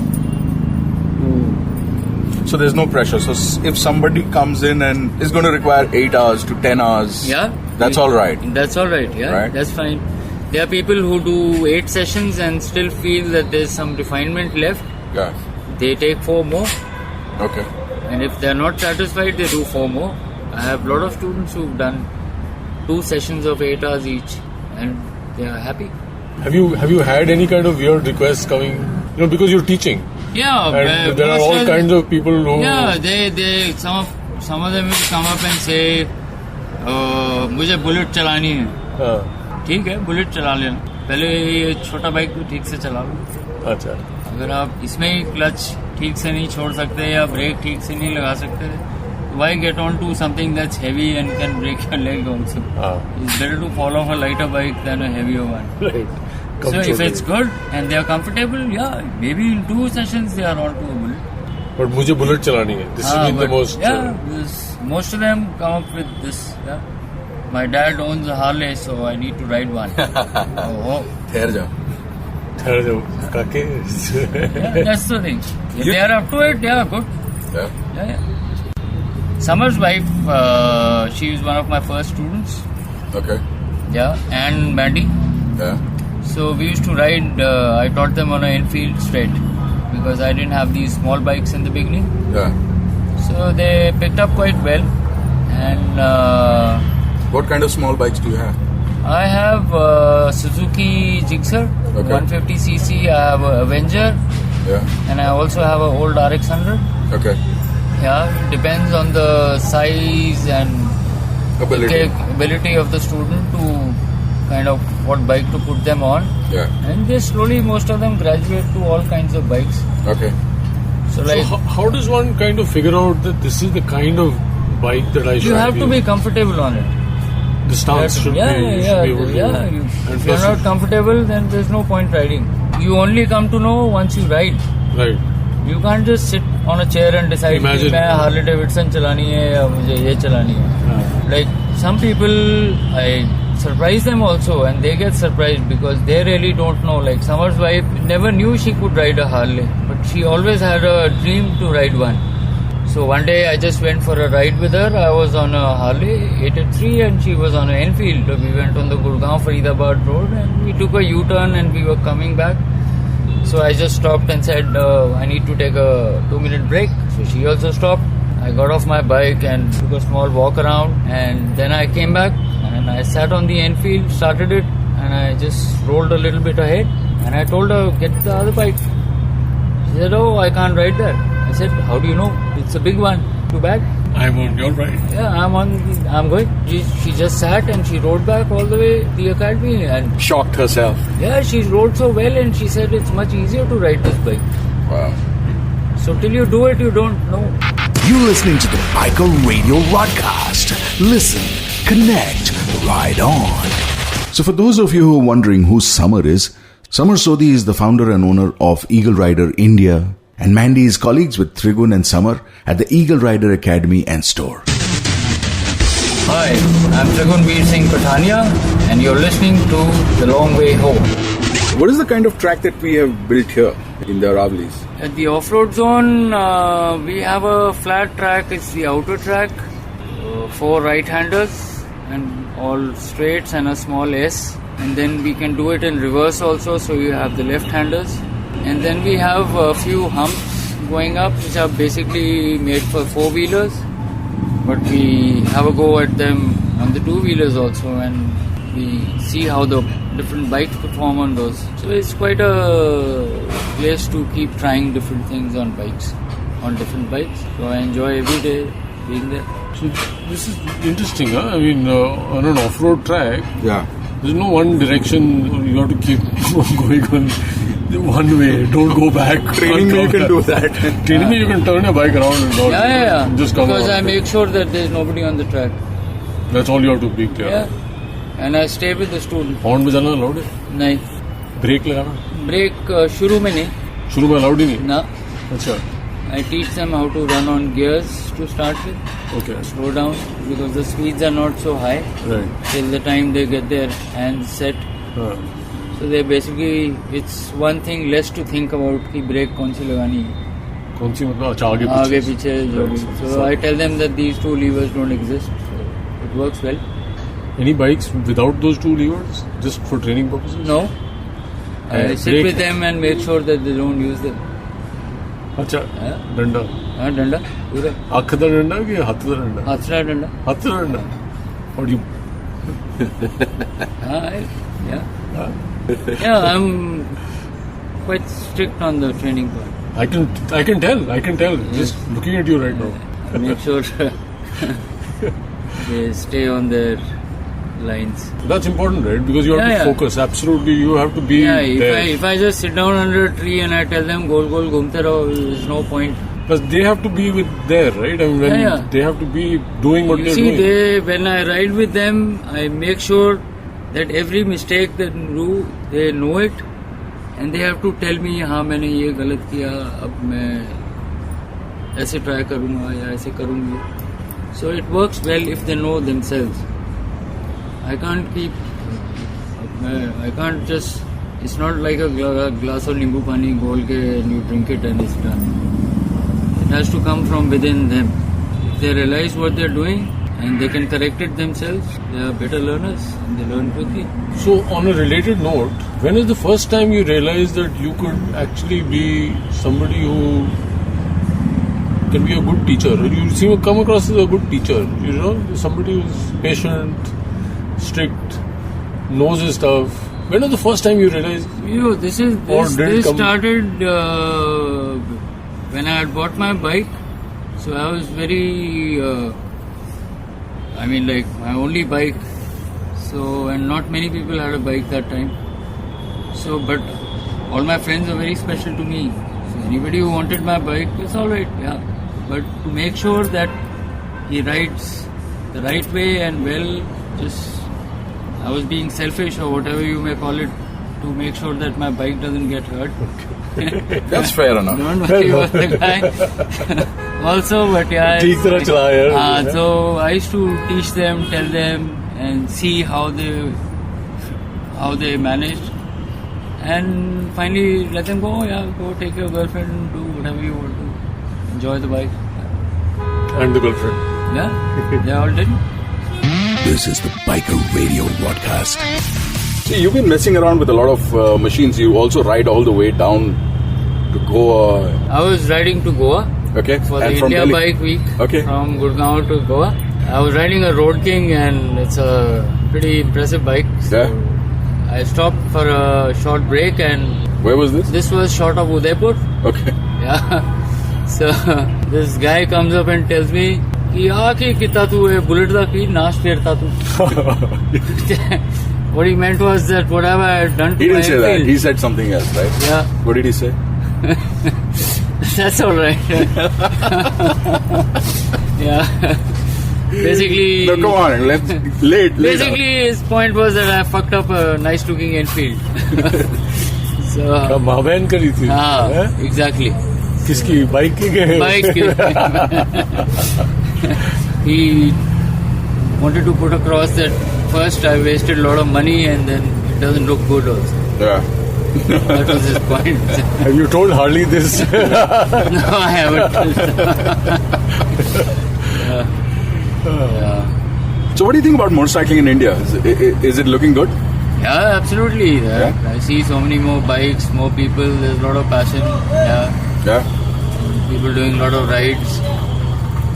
Speaker 4: So there's no pressure. So if somebody comes in and is going to require 8 hours to 10 hours,
Speaker 5: Yeah.
Speaker 4: that's all right.
Speaker 5: That's all right, yeah.
Speaker 4: Right.
Speaker 5: That's fine. There are people who do 8 sessions and still feel that there's some refinement left.
Speaker 4: Yeah.
Speaker 5: They take 4 more.
Speaker 4: Okay.
Speaker 5: And if they're not satisfied, they do 4 more. I have a lot of students who've done 2 sessions of 8 hours each and they are happy.
Speaker 1: Have you had any kind of weird requests coming? You know, because you're teaching.
Speaker 5: Yeah,
Speaker 1: And there are all kinds of people who.
Speaker 5: Yeah, they some of them will come up and say, मुझे bullet चलानी है. ठीक है, bullet चला लेना. पहले ये छोटा बाइक तो ठीक से चला लो.
Speaker 1: अच्छा.
Speaker 5: अगर आप इसमें ही क्लच ठीक से नहीं छोड़ सकते या ब्रेक ठीक से नहीं लगा सकते, why get on to something that's heavy and can break your leg also? It's better to fall off a lighter bike than a heavier one.
Speaker 1: Right.
Speaker 5: So if it's good and they are comfortable, yeah, maybe in 2 sessions they are on to a bullet.
Speaker 1: But मुझे bullet चलानी है. This has been the most.
Speaker 5: Yeah, most of them come up with this. Yeah. My dad owns a Harley, so I need to ride one.
Speaker 4: ठहर जाओ.
Speaker 1: ठहर जाओ. काके.
Speaker 5: Yeah, that's the thing. If they are up to it, yeah, good.
Speaker 4: Yeah.
Speaker 5: Summer's wife, she was one of my first students.
Speaker 4: Okay.
Speaker 5: Yeah, and Mandy.
Speaker 4: Yeah.
Speaker 5: So we used to ride, I taught them on an Enfield straight because I didn't have these small bikes in the beginning.
Speaker 4: Yeah.
Speaker 5: So they picked up quite well. And
Speaker 4: what kind of small bikes do you have?
Speaker 5: I have Suzuki Gixxer, 150cc. I have a Avenger.
Speaker 4: Yeah.
Speaker 5: And I also have an old RX-100.
Speaker 4: Okay.
Speaker 5: Yeah, it depends on the size and
Speaker 4: ability
Speaker 5: of the student to kind of what bike to put them on.
Speaker 4: Yeah.
Speaker 5: And they slowly, most of them graduate to all kinds of bikes.
Speaker 4: Okay.
Speaker 5: So like,
Speaker 1: how does one kind of figure out that this is the kind of bike that I should
Speaker 5: you have to be comfortable on it.
Speaker 1: The stance should be able to.
Speaker 5: If you're not comfortable, then there's no point riding. You only come to know once you ride.
Speaker 1: Right.
Speaker 5: You can't just sit on a chair and decide कि मैं Harley Davidson चलानी है या मुझे ये चलानी है. Like some people, I surprise them also, and they get surprised because they really don't know. Like Summer's wife never knew she could ride a Harley, but she always had a dream to ride one. So one day I just went for a ride with her. I was on a Harley 883 and she was on an Enfield. We went on the Gurgaon Faridabad road and we took a U-turn and we were coming back. So I just stopped and said, I need to take a 2-minute break. So she also stopped. I got off my bike and took a small walk around, and then I came back and I sat on the Enfield, started it, and I just rolled a little bit ahead and I told her, get the other bike. She said, oh, I can't ride that. I said, how do you know? It's a big one. Too bad.
Speaker 1: I'm on your ride.
Speaker 5: Yeah, I'm going. She just sat and she rode back all the way to the academy and
Speaker 14: shocked herself.
Speaker 5: Yeah, she rode so well and she said it's much easier to ride this bike.
Speaker 4: Wow.
Speaker 5: So till you do it, you don't know.
Speaker 3: You're listening to the Biker Radio Broadcast. Listen, connect, ride on. So for those of you who are wondering who Summer is, Summer Sodhi is the founder and owner of Eagle Rider India, and Mandy is colleagues with Trigun and Summer at the Eagle Rider Academy and Store.
Speaker 5: Hi, I'm Trigun Veer Singh Patania and you're listening to The Long Way Home.
Speaker 4: What is the kind of track that we have built here in the Aravlis?
Speaker 5: At the off-road zone, we have a flat track. It's the outer track, 4 right-handers and all straights and a small S. And then we can do it in reverse also, so you have the left-handers. And then we have a few humps going up, which are basically made for 4-wheelers. But we have a go at them on the 2-wheelers also, and we see how the different bikes perform on those. So it's quite a place to keep trying different things on bikes, on different bikes. So I enjoy every day being there.
Speaker 1: So this is interesting, huh? I mean, on an off-road track, there's no one direction. You have to keep going on one way. Don't go back.
Speaker 4: Training me, you can do that.
Speaker 1: Training me, you can turn your bike around and all.
Speaker 5: Yeah.
Speaker 1: Just come
Speaker 5: because
Speaker 1: out.
Speaker 5: I make sure that there's nobody on the track.
Speaker 1: That's all you have to be clear.
Speaker 5: Yeah. And I stay with the student.
Speaker 1: Horn बजाना allowed है?
Speaker 5: नहीं.
Speaker 1: Brake लगाना?
Speaker 5: Brake शुरू में नहीं.
Speaker 1: शुरू में allowed ही नहीं?
Speaker 5: No.
Speaker 1: अच्छा.
Speaker 5: I teach them how to run on gears to start with.
Speaker 1: Okay.
Speaker 5: Slow down because the speeds are not so high.
Speaker 1: Right.
Speaker 5: Till the time they get their hands set. So they basically, it's one thing less to think about कि brake कौन सी लगानी है.
Speaker 1: कौन सी मतलब अच्छा आगे
Speaker 5: पीछे जो भी. So I tell them that these 2 levers don't exist. So it works well.
Speaker 1: Any bikes without those 2 levers, just for training purposes?
Speaker 5: No. I sit with them and make sure that they don't use them.
Speaker 1: अच्छा. डंडा.
Speaker 5: हाँ डंडा. पूरा.
Speaker 1: आँख दा डंडा कि हाथ दा डंडा?
Speaker 5: हाथ दा डंडा.
Speaker 1: हाथ दा डंडा. Or do you?
Speaker 5: Yeah, I'm quite strict on the training part.
Speaker 1: I can tell. Just looking at you right now.
Speaker 5: Make sure they stay on their lines.
Speaker 1: That's important, right? Because you have to focus. Absolutely, you have to be there.
Speaker 5: If I just sit down under a tree and I tell them gol ghumte raho, there's no point.
Speaker 1: Plus, they have to be there, right? I mean, they have to be doing what they're doing.
Speaker 5: See, when I ride with them, I make sure that every mistake that they do, they know it, and they have to tell me, हाँ मैंने ये गलत किया, अब मैं ऐसे try करूँगा या ऐसे करूँगी. So it works well if they know themselves. I can't just. It's not like a glass of nimbu pani, gol ke, and you drink it and it's done. It has to come from within them. If they realize what they're doing and they can correct it themselves, they are better learners and they learn quickly.
Speaker 1: So, on a related note, when is the first time you realized that you could actually be somebody who can be a good teacher? You seem to come across as a good teacher, you know, somebody who's patient, strict, knows his stuff. When was the first time you realized?
Speaker 5: This started when I had bought my bike. So I was very, my only bike. So, and not many people had a bike that time. So, but all my friends are very special to me. So anybody who wanted my bike, it's alright, yeah. But to make sure that he rides the right way and well, I was being selfish or whatever you may call it, to make sure that my bike doesn't get hurt.
Speaker 4: Okay. That's fair enough.
Speaker 5: Don't worry about the guy. Also, but yeah. So I used to teach them, tell them, and see how they managed. And finally let them go, go take your girlfriend, do whatever you want to. Enjoy the bike.
Speaker 1: And the girlfriend.
Speaker 5: Yeah, they all did.
Speaker 3: This is the Biker Radio Broadcast.
Speaker 4: See, you've been messing around with a lot of machines. You also ride all the way down to Goa.
Speaker 5: I was riding to Goa.
Speaker 4: Okay.
Speaker 5: For the India Bike Week.
Speaker 4: Okay.
Speaker 5: From Gurgaon to Goa. I was riding a Road King and it's a pretty impressive bike. So
Speaker 4: yeah.
Speaker 5: I stopped for a short break and...
Speaker 4: Where was this?
Speaker 5: This was short of Udaipur.
Speaker 4: Okay.
Speaker 5: Yeah. So this guy comes up and tells me, bullet What he meant was that whatever I had done to
Speaker 4: He didn't say
Speaker 5: Enfield,
Speaker 4: that. He said something else, right?
Speaker 5: Yeah.
Speaker 4: What did he say?
Speaker 5: That's alright. Yeah. Basically...
Speaker 4: No, come on.
Speaker 5: Basically, his point was that I fucked up a nice looking Enfield. So... exactly.
Speaker 1: Kiski? Bike ki?
Speaker 5: Bike. He wanted to put across that first I wasted a lot of money and then it doesn't look good also.
Speaker 4: Yeah.
Speaker 5: That was his point.
Speaker 1: Have you told Harley this?
Speaker 5: No, I haven't. Yeah.
Speaker 4: So what do you think about motorcycling in India? Is it looking good?
Speaker 5: Yeah, absolutely. I see so many more bikes, more people, there's a lot of passion.
Speaker 4: Yeah.
Speaker 5: People doing a lot of rides.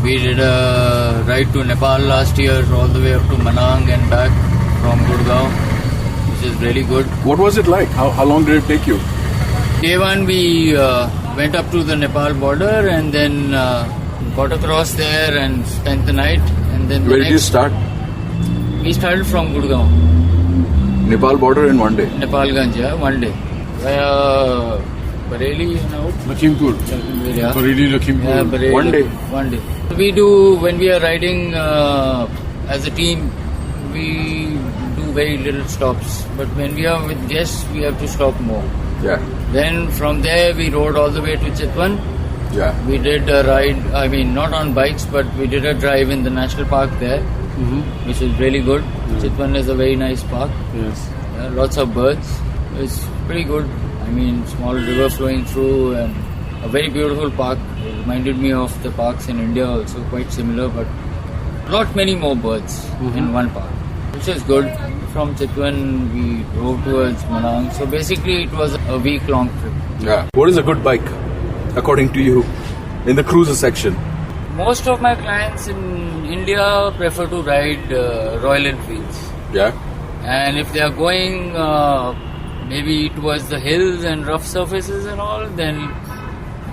Speaker 5: We did a ride to Nepal last year, all the way up to Manang and back from Gurgaon, which is really good.
Speaker 4: What was it like? How long did it take you?
Speaker 5: Day one, we went up to the Nepal border and then got across there and spent the night. And then
Speaker 4: Where did you start?
Speaker 5: We started from Gurgaon.
Speaker 4: Nepal border in one day?
Speaker 5: Nepalganj, yeah, one day. Bareilly and out.
Speaker 1: Lakhimpur.
Speaker 5: Yeah.
Speaker 1: Bareilly, Lakhimpur.
Speaker 5: Yeah, Bareilly. One day. We do, when we are riding as a team, we do very little stops. But when we are with guests, we have to stop more.
Speaker 4: Yeah.
Speaker 5: Then from there, we rode all the way to Chitwan.
Speaker 4: Yeah.
Speaker 5: We did a ride, not on bikes, but we did a drive in the national park there, which is really good. Chitwan is a very nice park.
Speaker 1: Yes.
Speaker 5: Lots of birds. It's pretty good. Small river flowing through and a very beautiful park. It reminded me of the parks in India also, quite similar, but not many more birds in one park, which is good. From Chitwan, we drove towards Manang. So basically, it was a week-long trip.
Speaker 4: Yeah. What is a good bike, according to you, in the cruiser section?
Speaker 5: Most of my clients in India prefer to ride Royal Enfields.
Speaker 4: Yeah.
Speaker 5: And if they are going maybe towards the hills and rough surfaces and all, then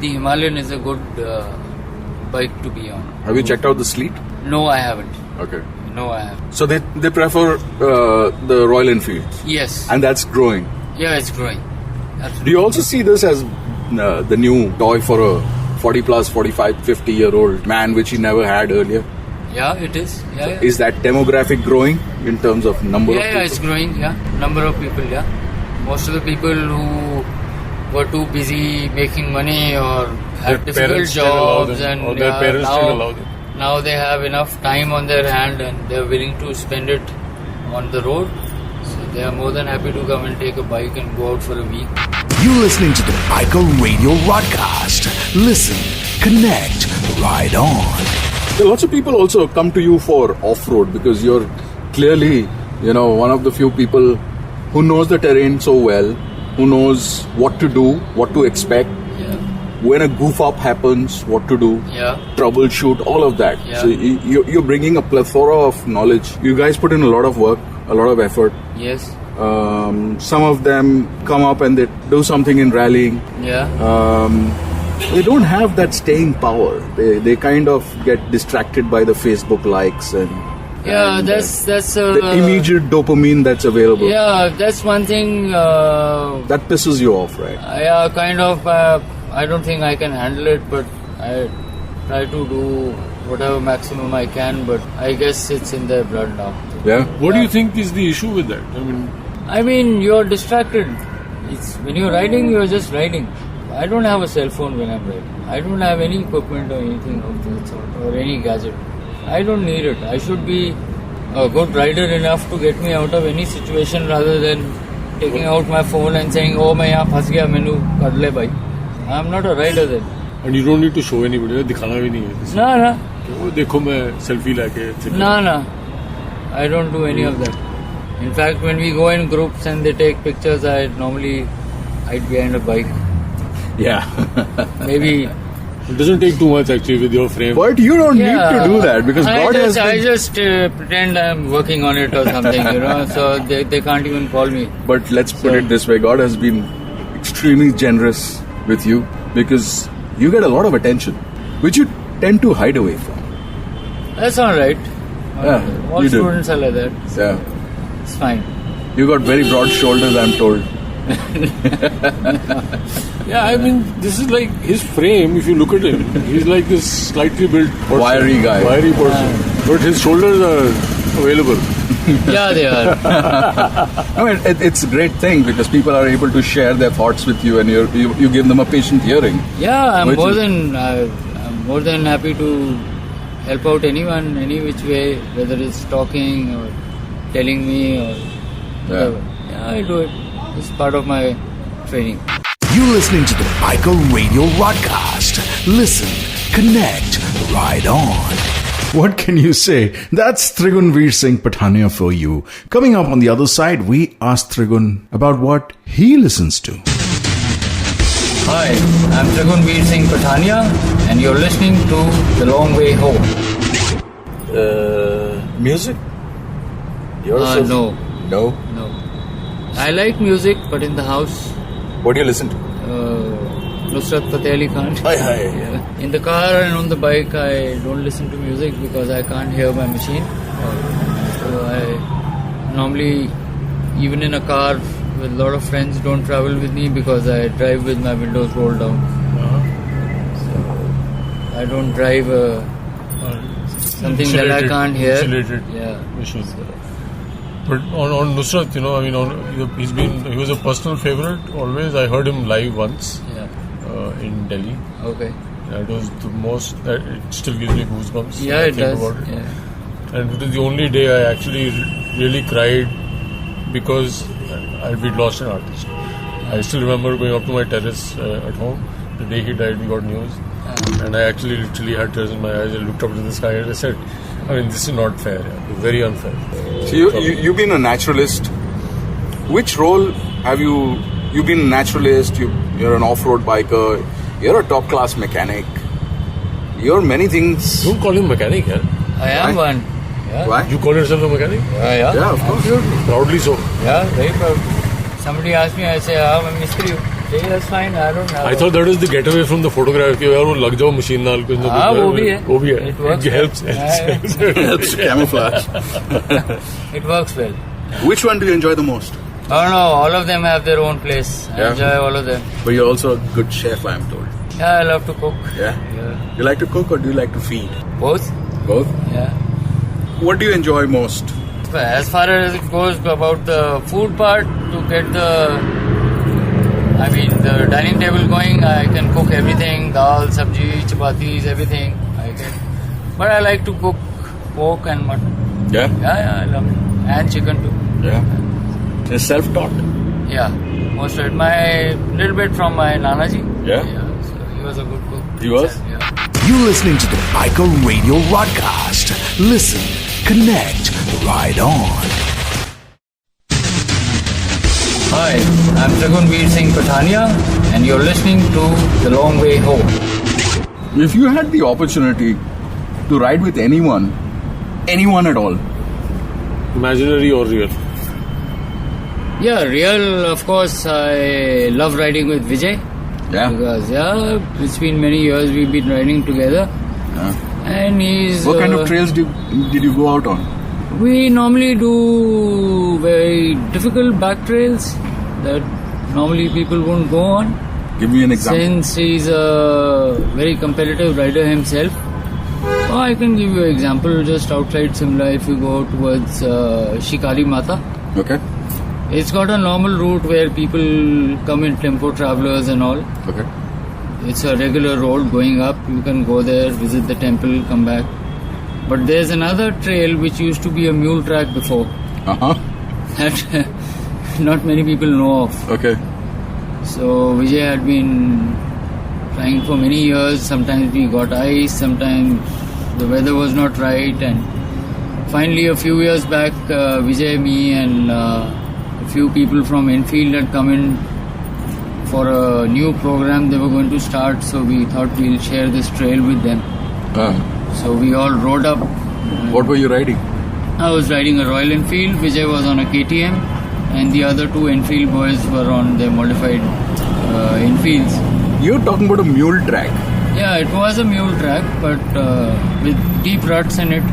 Speaker 5: the Himalayan is a good bike to be on.
Speaker 4: Have you checked out the Sleet?
Speaker 5: No, I haven't.
Speaker 4: Okay.
Speaker 5: No, I haven't.
Speaker 4: So they prefer the Royal Enfield?
Speaker 5: Yes.
Speaker 4: And that's growing?
Speaker 5: Yeah, it's growing. Absolutely.
Speaker 4: Do you also see this as the new toy for a 40 plus, 45, 50-year-old man, which he never had earlier?
Speaker 5: Yeah, it is. Yeah.
Speaker 4: Is that demographic growing in terms of number of people?
Speaker 5: Yeah, it's growing. Yeah, number of people. Yeah, most of the people who were too busy making money or had difficult jobs and
Speaker 1: or their parents still allow them.
Speaker 5: Now they have enough time on their hand and they are willing to spend it on the road. So they are more than happy to come and take a bike and go out for a week.
Speaker 3: You're listening to the Biker Radio Broadcast. Listen, connect, ride on.
Speaker 4: Lots of people also come to you for off-road because you're clearly, one of the few people who knows the terrain so well, who knows what to do, what to expect. When a goof up happens, what to do, troubleshoot, all of that. So you're bringing a plethora of knowledge. You guys put in a lot of work, a lot of effort.
Speaker 5: Yes.
Speaker 4: Some of them come up and they do something in rallying. They don't have that staying power. They kind of get distracted by the Facebook likes and
Speaker 5: that's
Speaker 4: the immediate dopamine that's available.
Speaker 5: Yeah, that's one thing.
Speaker 4: That pisses you off, right?
Speaker 5: Kind of. I don't think I can handle it, but I try to do whatever maximum I can. But I guess it's in their blood now.
Speaker 4: Yeah.
Speaker 1: What do you think is the issue with that?
Speaker 5: I mean, you're distracted. When you're riding, you're just riding. I don't have a cell phone when I'm riding. I don't have any equipment or anything of that sort, or any gadget. I don't need it. I should be a good rider enough to get me out of any situation rather than taking out my phone and saying, "Oh, मैं यहाँ फंस गया, मैंने कर ले भाई." I'm not a rider then.
Speaker 1: And you don't need to show anybody. दिखाना भी नहीं है.
Speaker 5: No.
Speaker 1: वो देखो मैं selfie लेके.
Speaker 5: No. I don't do any of that. In fact, when we go in groups and they take pictures, I normally hide behind a bike.
Speaker 4: Yeah.
Speaker 5: Maybe.
Speaker 1: It doesn't take too much actually with your frame.
Speaker 4: But you don't need to do that because
Speaker 5: I just pretend I'm working on it or something, so they can't even call me.
Speaker 4: But let's put it this way, God has been extremely generous with you because you get a lot of attention, which you tend to hide away from.
Speaker 5: That's all right.
Speaker 4: Yeah,
Speaker 5: all students are like that.
Speaker 4: Yeah.
Speaker 5: It's fine.
Speaker 4: You got very broad shoulders, I'm told.
Speaker 1: Yeah, I mean, this is like his frame. If you look at him, he's like this slightly built person,
Speaker 4: wiry guy,
Speaker 1: wiry person. But his shoulders are available.
Speaker 5: Yeah, they are.
Speaker 4: I mean, it's a great thing because people are able to share their thoughts with you, and you give them a patient hearing.
Speaker 5: Yeah, I'm more than happy to help out anyone, any which way, whether it's talking or telling me or whatever. Yeah, I do it. It's part of my training.
Speaker 3: You're listening to the Biker Radio Rodcast. Listen, connect, ride on. What can you say? That's Trigunveer Singh Pathania for you. Coming up on the other side, we asked Trigun about what he listens to.
Speaker 5: Hi, I'm Trigunveer Singh Pathania, and you're listening to The Long Way Home.
Speaker 4: Music?
Speaker 5: No.
Speaker 4: No?
Speaker 5: No. I like music, but in the house.
Speaker 4: What do you listen to?
Speaker 5: Nusrat Fateh Ali Khan.
Speaker 4: Hi.
Speaker 5: In the car and on the bike, I don't listen to music because I can't hear my machine. So I normally, even in a car with a lot of friends, don't travel with me because I drive with my windows rolled down. So I don't drive something that I can't hear.
Speaker 1: Insulated.
Speaker 5: Yeah.
Speaker 1: But on Nusrat, he was a personal favorite always. I heard him live once in Delhi.
Speaker 5: Okay.
Speaker 1: That was the most, it still gives me goosebumps.
Speaker 5: Yeah, it does.
Speaker 1: About it.
Speaker 5: Yeah.
Speaker 1: And it was the only day I actually really cried because we'd lost an artist. I still remember going up to my terrace at home. The day he died, we got news. And I actually literally had tears in my eyes. I looked up to the sky and I said, this is not fair. Very unfair.
Speaker 4: So you've been a naturalist. Which role have you've been a naturalist, you're an off-road biker, you're a top-class mechanic, you're many things.
Speaker 1: Don't call him mechanic, yeah?
Speaker 5: I am one. Yeah.
Speaker 4: Why?
Speaker 1: You call yourself a mechanic?
Speaker 5: Yeah.
Speaker 4: Yeah, of course.
Speaker 5: Absolutely.
Speaker 1: Proudly so.
Speaker 5: Yeah, very proud. Somebody asked me, I say, I'm a mystery. Yeah, that's fine. I don't have.
Speaker 1: I thought that was the getaway from the photograph. कि यार वो लग जाओ machine नाल कुछ ना कुछ.
Speaker 5: वो भी है.
Speaker 1: It works. It helps.
Speaker 4: It helps camouflage.
Speaker 5: It works well.
Speaker 4: Which one do you enjoy the most?
Speaker 5: Oh no, all of them have their own place. I enjoy all of them.
Speaker 4: But you're also a good chef, I'm told.
Speaker 5: Yeah, I love to cook.
Speaker 4: Yeah? You like to cook or do you like to feed?
Speaker 5: Both.
Speaker 4: Both?
Speaker 5: Yeah.
Speaker 4: What do you enjoy most?
Speaker 5: As far as it goes about the food part, to get the dining table going, I can cook everything, dal, sabji, chapatis, everything. I can. But I like to cook pork and mutton.
Speaker 4: Yeah?
Speaker 5: Yeah, I love it. And chicken too.
Speaker 4: Yeah. You're self-taught?
Speaker 5: Yeah, most of it. Little bit from my Nanaji.
Speaker 4: Yeah?
Speaker 5: So he was a good cook.
Speaker 4: He was?
Speaker 5: Yeah.
Speaker 3: You're listening to the Biker Radio Broadcast. Listen, connect, ride on.
Speaker 5: Hi, I'm Dragunveer Singh Pathania, and you're listening to The Long Way Home.
Speaker 4: If you had the opportunity to ride with anyone at all,
Speaker 1: Imaginary or real?
Speaker 5: Yeah, real, of course, I love riding with Vijay.
Speaker 4: Yeah.
Speaker 5: Because, it's been many years we've been riding together. And he's...
Speaker 4: What kind of trails did you go out on?
Speaker 5: We normally do very difficult back trails that normally people won't go on.
Speaker 4: Give me an example.
Speaker 5: Since he's a very competitive rider himself, I can give you an example. Just outside Simla, if you go towards Shikari Mata.
Speaker 4: Okay.
Speaker 5: It's got a normal route where people come in, tempo travelers and all.
Speaker 4: Okay.
Speaker 5: It's a regular road going up. You can go there, visit the temple, come back. But there's another trail which used to be a mule track before. That not many people know of.
Speaker 4: Okay.
Speaker 5: So Vijay had been trying for many years. Sometimes we got ice, sometimes the weather was not right, and finally a few years back Vijay, me and a few people from Enfield had come in for a new program they were going to start, so we thought we'll share this trail with them. So we all rode up.
Speaker 4: What were you riding?
Speaker 5: I was riding a Royal Enfield, Vijay was on a KTM, and the other two Enfield boys were on their modified Enfields.
Speaker 4: You're talking about a mule track?
Speaker 5: Yeah, it was a mule track, but with deep ruts in it.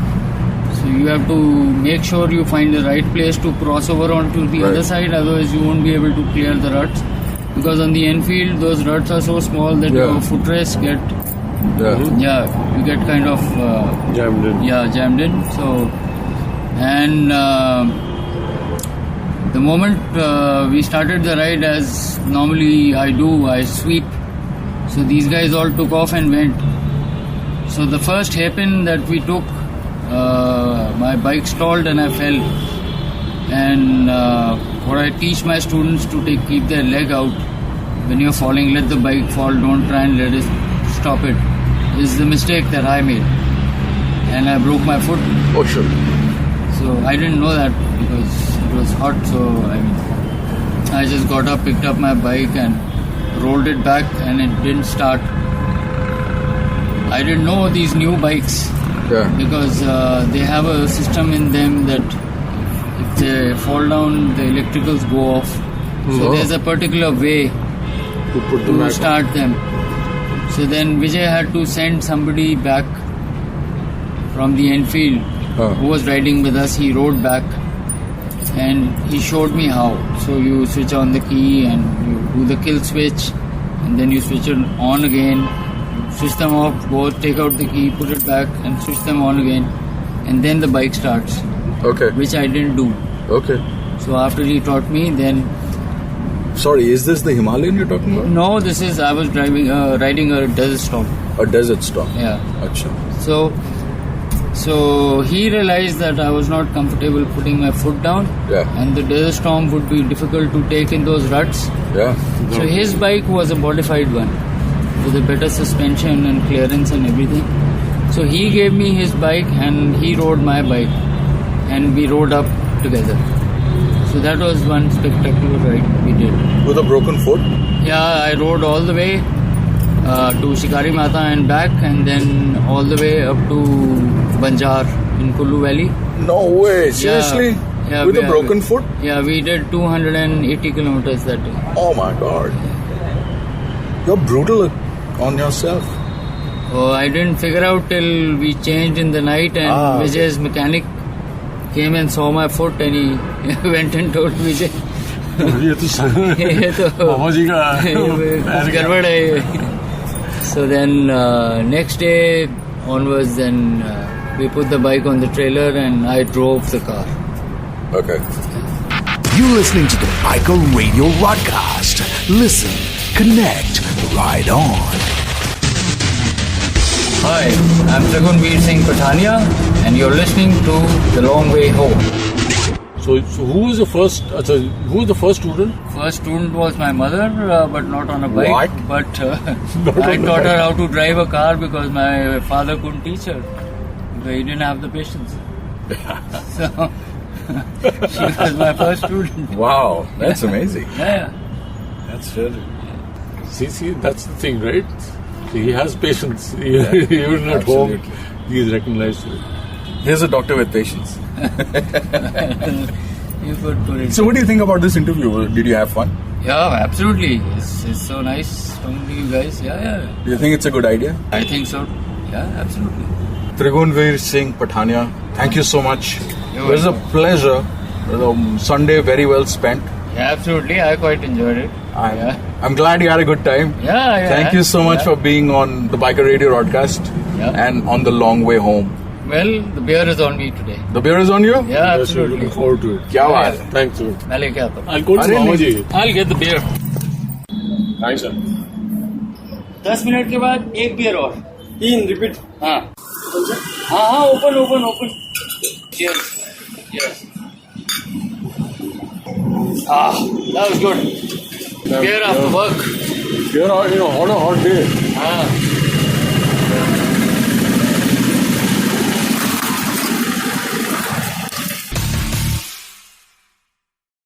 Speaker 5: So you have to make sure you find the right place to cross over onto the other side, otherwise you won't be able to clear the ruts. Because on the Enfield, those ruts are so small that your footrests get... you get kind of...
Speaker 1: jammed in.
Speaker 5: Yeah, jammed in. So, and the moment we started the ride, as normally I do, I sweep. So these guys all took off and went. So the first hairpin that we took, my bike stalled and I fell. And what I teach my students to keep their leg out. When you're falling, let the bike fall, don't try and let it stop it. This is the mistake that I made. And I broke my foot.
Speaker 4: Oh, sure.
Speaker 5: So I didn't know that because it was hot. So I just got up, picked up my bike and rolled it back, and it didn't start. I didn't know these new bikes because they have a system in them that if they fall down, the electricals go off. So there's a particular way to start them. So then Vijay had to send somebody back from the Enfield who was riding with us. He rode back and he showed me how. So you switch on the key and you do the kill switch, and then you switch it on again, switch them off, go take out the key, put it back and switch them on again, and then the bike starts.
Speaker 4: Okay.
Speaker 5: Which I didn't do.
Speaker 4: Okay.
Speaker 5: So after he taught me, then...
Speaker 4: Sorry, is this the Himalayan you're talking about?
Speaker 5: No, this is, I was riding a Desert Storm.
Speaker 4: A Desert Storm?
Speaker 5: Yeah.
Speaker 4: Achha.
Speaker 5: So he realized that I was not comfortable putting my foot down.
Speaker 4: Yeah.
Speaker 5: And the Desert Storm would be difficult to take in those ruts.
Speaker 4: Yeah.
Speaker 5: So his bike was a modified one with a better suspension and clearance and everything. So he gave me his bike and he rode my bike. And we rode up together. So that was one spectacular ride we did.
Speaker 4: With a broken foot?
Speaker 5: Yeah, I rode all the way to Shikari Mata and back, and then all the way up to Banjar in Kullu Valley.
Speaker 4: No way, seriously?
Speaker 5: Yeah,
Speaker 4: with a broken foot?
Speaker 5: Yeah, we did 280 kilometers that day.
Speaker 4: Oh my God. You're brutal on yourself.
Speaker 5: Oh, I didn't figure out till we changed in the night, and Vijay's mechanic came and saw my foot, and he went and told Vijay. So then next day onwards, then we put the bike on the trailer and I drove the car.
Speaker 4: Okay.
Speaker 3: You're listening to the Biker Radio Broadcast. Listen, connect, ride on.
Speaker 5: Hi, I'm Dragunveer Singh Pathania, and you're listening to The Long Way Home.
Speaker 1: So who was the first? Who was the first student?
Speaker 5: First student was my mother, but not on a bike.
Speaker 4: What?
Speaker 5: But I taught her how to drive a car because my father couldn't teach her. Because he didn't have the patience. So she was my first student.
Speaker 4: Wow, that's amazing.
Speaker 5: Yeah.
Speaker 4: That's really.
Speaker 1: See, that's the thing, right? See, he has patience. Even at home, he is recognized for it.
Speaker 4: Here's a doctor with patience.
Speaker 5: You could put it.
Speaker 4: So, what do you think about this interview? Did you have fun?
Speaker 5: Yeah, absolutely. It's so nice talking to you guys. Yeah.
Speaker 4: Do you think it's a good idea?
Speaker 5: I think so. Yeah, absolutely.
Speaker 4: Trigunveer Singh Pathania, thank you so much.
Speaker 5: You're
Speaker 4: It was a
Speaker 5: welcome.
Speaker 4: pleasure. Sunday very well spent.
Speaker 5: Yeah, absolutely. I quite enjoyed it.
Speaker 4: I'm glad you had a good time.
Speaker 5: Yeah.
Speaker 4: Thank you so much for being on the Biker Radio broadcast and on the long way home.
Speaker 5: Well, the beer is on me today.
Speaker 4: The beer is on you?
Speaker 5: Yeah,
Speaker 1: Yes, we're
Speaker 5: absolutely.
Speaker 1: looking forward to it.
Speaker 4: Kya baat hai?
Speaker 1: Thanks, sir.
Speaker 5: मैं लेके आता हूँ.
Speaker 1: I'll go to
Speaker 4: अरे
Speaker 1: Mama
Speaker 4: नहीं.
Speaker 1: ji.
Speaker 5: I'll get the beer.
Speaker 1: Thanks, sir.
Speaker 5: 10 minute के बाद एक beer और. 3 रिपीट. हाँ. हाँ, open. Cheers. Yes. That was good. Beer after work.
Speaker 1: You're on a hot day.
Speaker 5: हाँ.